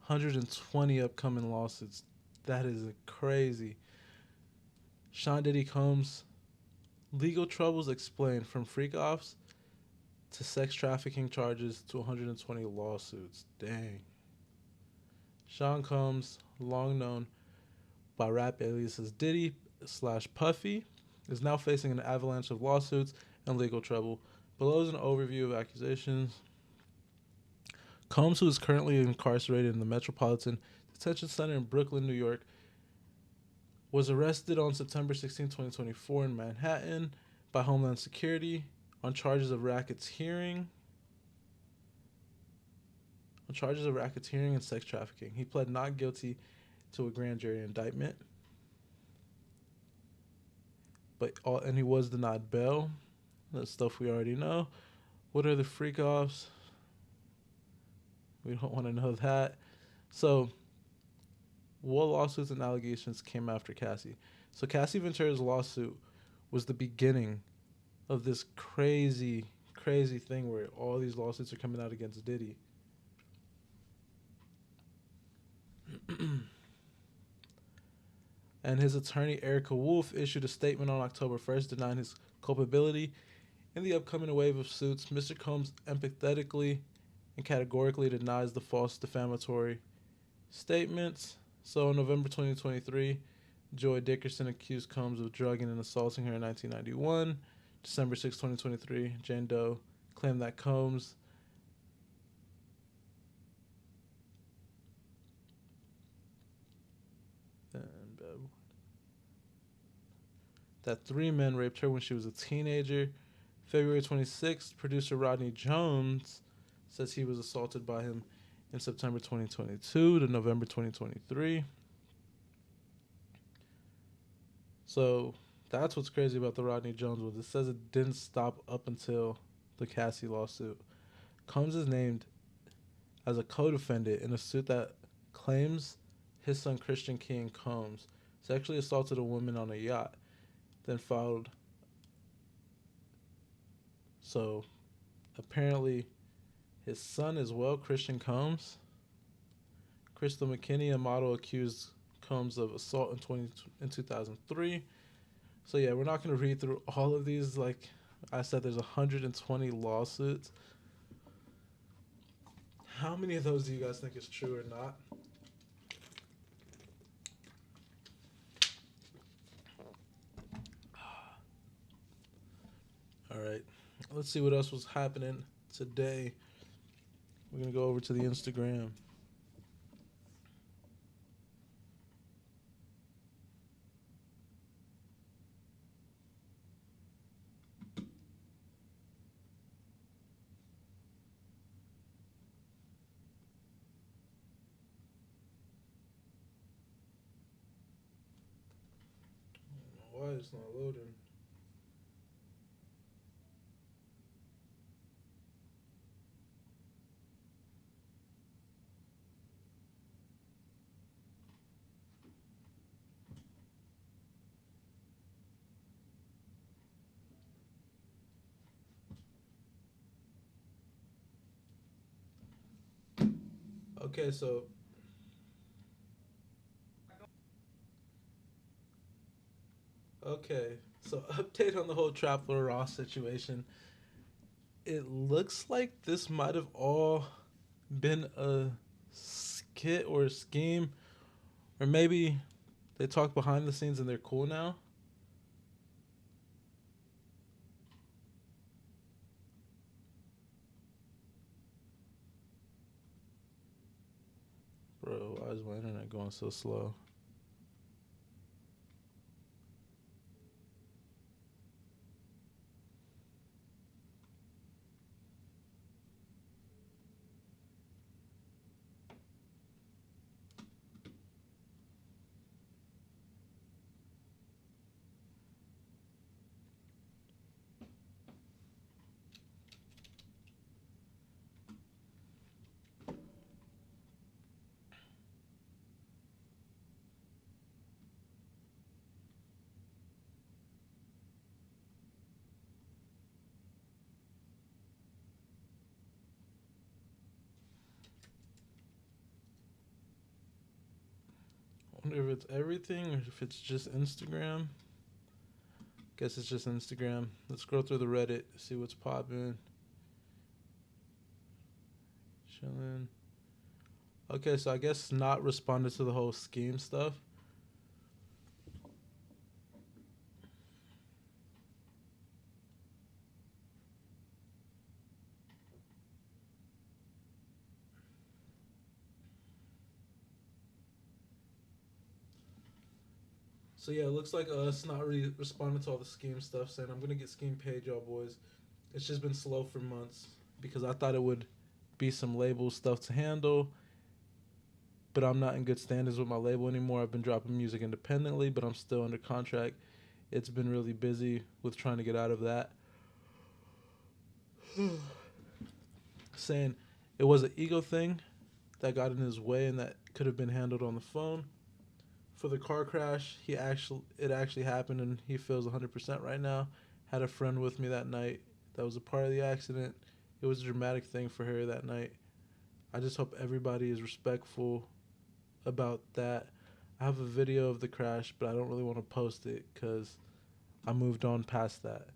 S3: $120 upcoming lawsuits. That is crazy. Sean Diddy Combs, legal troubles explained from freak offs to sex trafficking charges to 120 lawsuits. Dang. Sean Combs, long known by rap aliases Diddy / Puffy, is now facing an avalanche of lawsuits and legal trouble. Below is an overview of accusations. Combs, who is currently incarcerated in the Metropolitan Detention Center in Brooklyn, New York, was arrested on September 16, 2024 in Manhattan by Homeland Security on charges of racketeering and sex trafficking. He pled not guilty to a grand jury indictment, and he was denied bail. That's stuff we already know. What are the freak offs? We don't want to know that. So, what lawsuits and allegations came after Cassie? So Cassie Ventura's lawsuit was the beginning of this crazy thing where all these lawsuits are coming out against Diddy. And his attorney, Erica Wolf, issued a statement on October 1st denying his culpability in the upcoming wave of suits. Mr. Combs empathetically and categorically denies the false defamatory statements. So in November 2023, Joy Dickerson accused Combs of drugging and assaulting her in 1991. December 6, 2023, Jane Doe claimed that Combs that 3 men raped her when she was a teenager. February 26th, producer Rodney Jones says he was assaulted by him in September 2022 to November 2023. So that's what's crazy about the Rodney Jones one. It says it didn't stop up until the Cassie lawsuit. Combs is named as a co-defendant in a suit that claims his son Christian King Combs sexually assaulted a woman on a yacht, then filed. So apparently his son as well, Christian Combs. Crystal McKinney, a model, accused Combs of assault in 2003. So yeah, we're not going to read through all of these. Like I said, there's 120 lawsuits. How many of those do you guys think is true or not? All right. Let's see what else was happening today. We're going to go over to the Instagram. Why it's not loading? Okay, so update on the whole Trapper Ross situation. It looks like this might have all been a skit or a scheme, or maybe they talk behind the scenes and they're cool now. Bro, why is my internet going so slow? I wonder if it's everything or if it's just Instagram. Guess it's just Instagram. Let's scroll through the Reddit, see what's popping. Chilling. Okay, so I guess not responded to the whole scheme stuff. So yeah, it looks like us not really responding to all the scheme stuff, saying I'm gonna get scheme paid, y'all boys. It's just been slow for months because I thought it would be some label stuff to handle, but I'm not in good standings with my label anymore. I've been dropping music independently, but I'm still under contract. It's been really busy with trying to get out of that. Saying it was an ego thing that got in his way and that could have been handled on the phone. For the car crash, it actually happened and he feels 100% right now. Had a friend with me that night that was a part of the accident. It was a dramatic thing for her that night. I just hope everybody is respectful about that. I have a video of the crash, but I don't really want to post it because I moved on past that.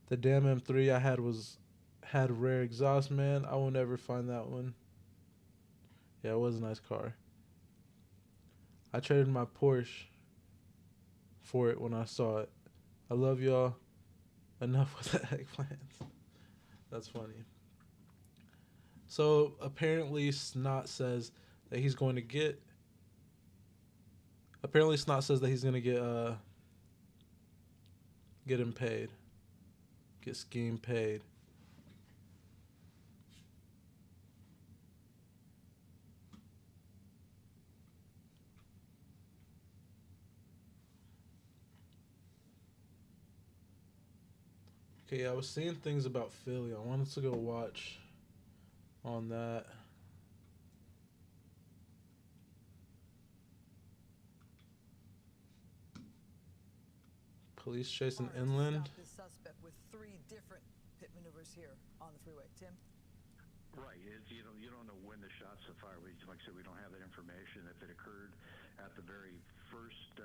S3: The damn M3 I had rare exhaust, man. I will never find that one. Yeah, it was a nice car. I traded my Porsche for it when I saw it. I love y'all. Enough with the eggplants. That's funny. So apparently Snot says that he's going to get. Apparently Snot says that he's going to get him paid. Get Scheme paid. Okay, I was seeing things about Philly. I wanted to go watch on that. Police chasing inland.
S12: This suspect with 3 different pit maneuvers here on the freeway. Tim?
S13: Right. You don't know when the shots were fired. Like I said, we don't have that information. If it occurred at the very first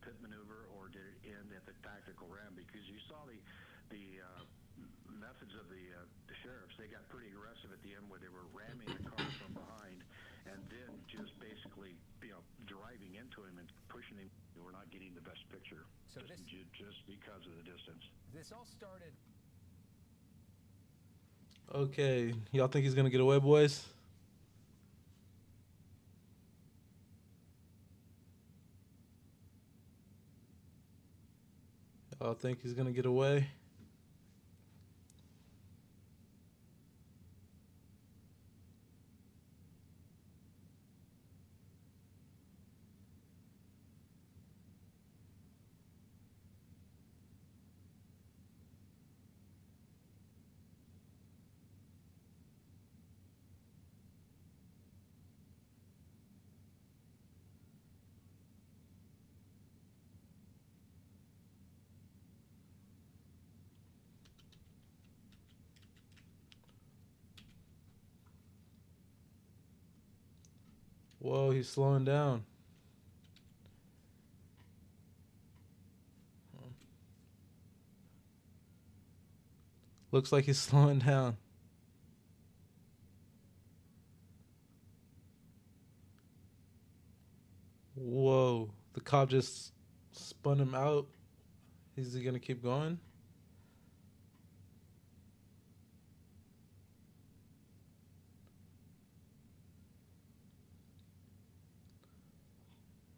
S13: pit maneuver or did it end at the tactical ram? Because you saw the methods of the sheriffs. They got pretty aggressive at the end where they were ramming the car from behind and then just basically driving into him and pushing him. We're not getting the best picture just because of the distance.
S12: This all started.
S3: Okay, y'all think he's gonna get away, boys? Y'all think he's gonna get away? Whoa, he's slowing down. Looks like he's slowing down. Whoa, the cop just spun him out. Is he gonna keep going?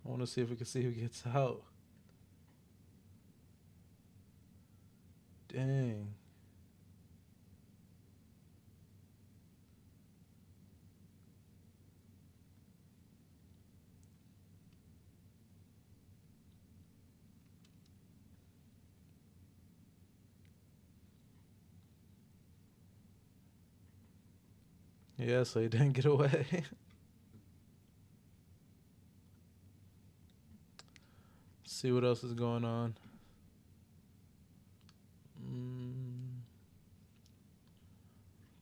S3: I want to see if we can see who gets out. Dang. Yeah, so he didn't get away. See what else is going on.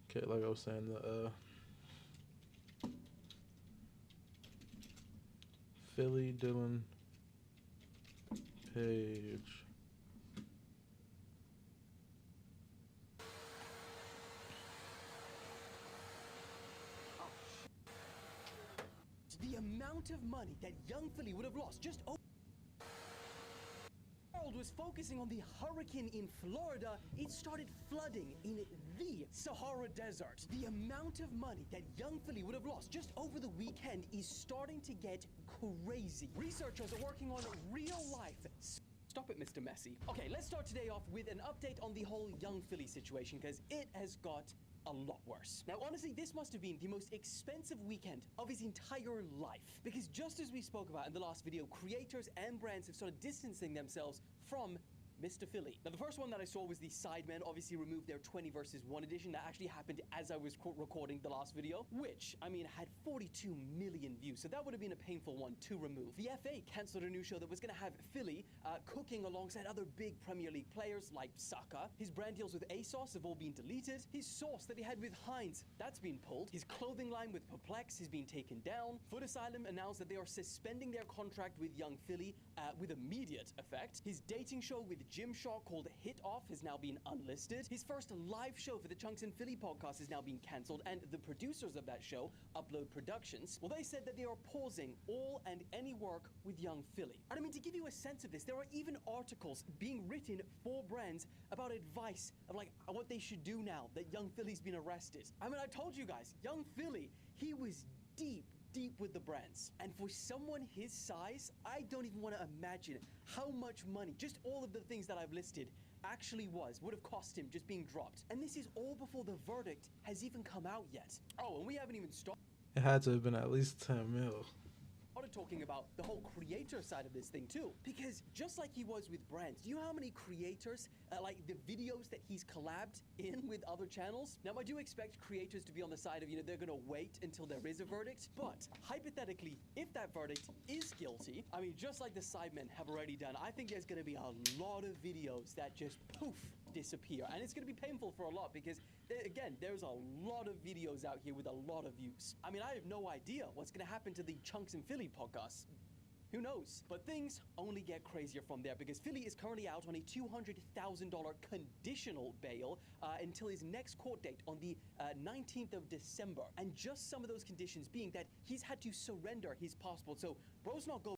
S3: Okay, like I was saying, the Philly Dylan page.
S14: The amount of money that young Philly would have lost just over. The world was focusing on the hurricane in Florida. It started flooding in the Sahara Desert. The amount of money that young Philly would have lost just over the weekend is starting to get crazy. Researchers are working on real life. Stop it, Mr. Messi. Okay, let's start today off with an update on the whole young Philly situation, because it has got a lot worse. Now, honestly, this must have been the most expensive weekend of his entire life, because just as we spoke about in the last video, creators and brands have started distancing themselves from Mr. Philly. Now, the first one that I saw was the Sidemen obviously removed their 20 versus 1 edition. That actually happened as I was recording the last video, which, I mean, had 42 million views, so that would have been a painful one to remove. The FA cancelled a new show that was going to have Philly cooking alongside other big Premier League players like Saka. His brand deals with ASOS have all been deleted. His sauce that he had with Heinz, that's been pulled. His clothing line with Perplex has been taken down. Foot Asylum announced that they are suspending their contract with young Philly with immediate effect. His dating show with Gymshark called Hit Off has now been unlisted. His first live show for the Chunks and Philly podcast is now being cancelled, and the producers of that show, Upload Productions, well, they said that they are pausing all and any work with young Philly. And I mean, to give you a sense of this, there are even articles being written for brands about advice of like what they should do now that young Philly's been arrested. I mean, I told you guys, young Philly, he was deep with the brands. And for someone his size, I don't even want to imagine how much money, just all of the things that I've listed, actually would have cost him just being dropped. And this is all before the verdict has even come out yet. Oh, and we haven't even started.
S3: It had to have been at least 10 mil.
S14: Talking about the whole creator side of this thing too, because just like he was with brands, do you know how many creators like the videos that he's collabed in with other channels? Now, I do expect creators to be on the side of, you know, they're gonna wait until there is a verdict, but hypothetically, if that verdict is guilty, I mean, just like the Sidemen have already done, I think there's gonna be a lot of videos that just poof disappear, and it's gonna be painful for a lot, because again, there's a lot of videos out here with a lot of views. I mean, I have no idea what's gonna happen to the Chunks and Philly podcast. Who knows? But things only get crazier from there, because Philly is currently out on a $200,000 conditional bail until his next court date on the 19th of December. And just some of those conditions being that he's had to surrender his passport. So bro's not going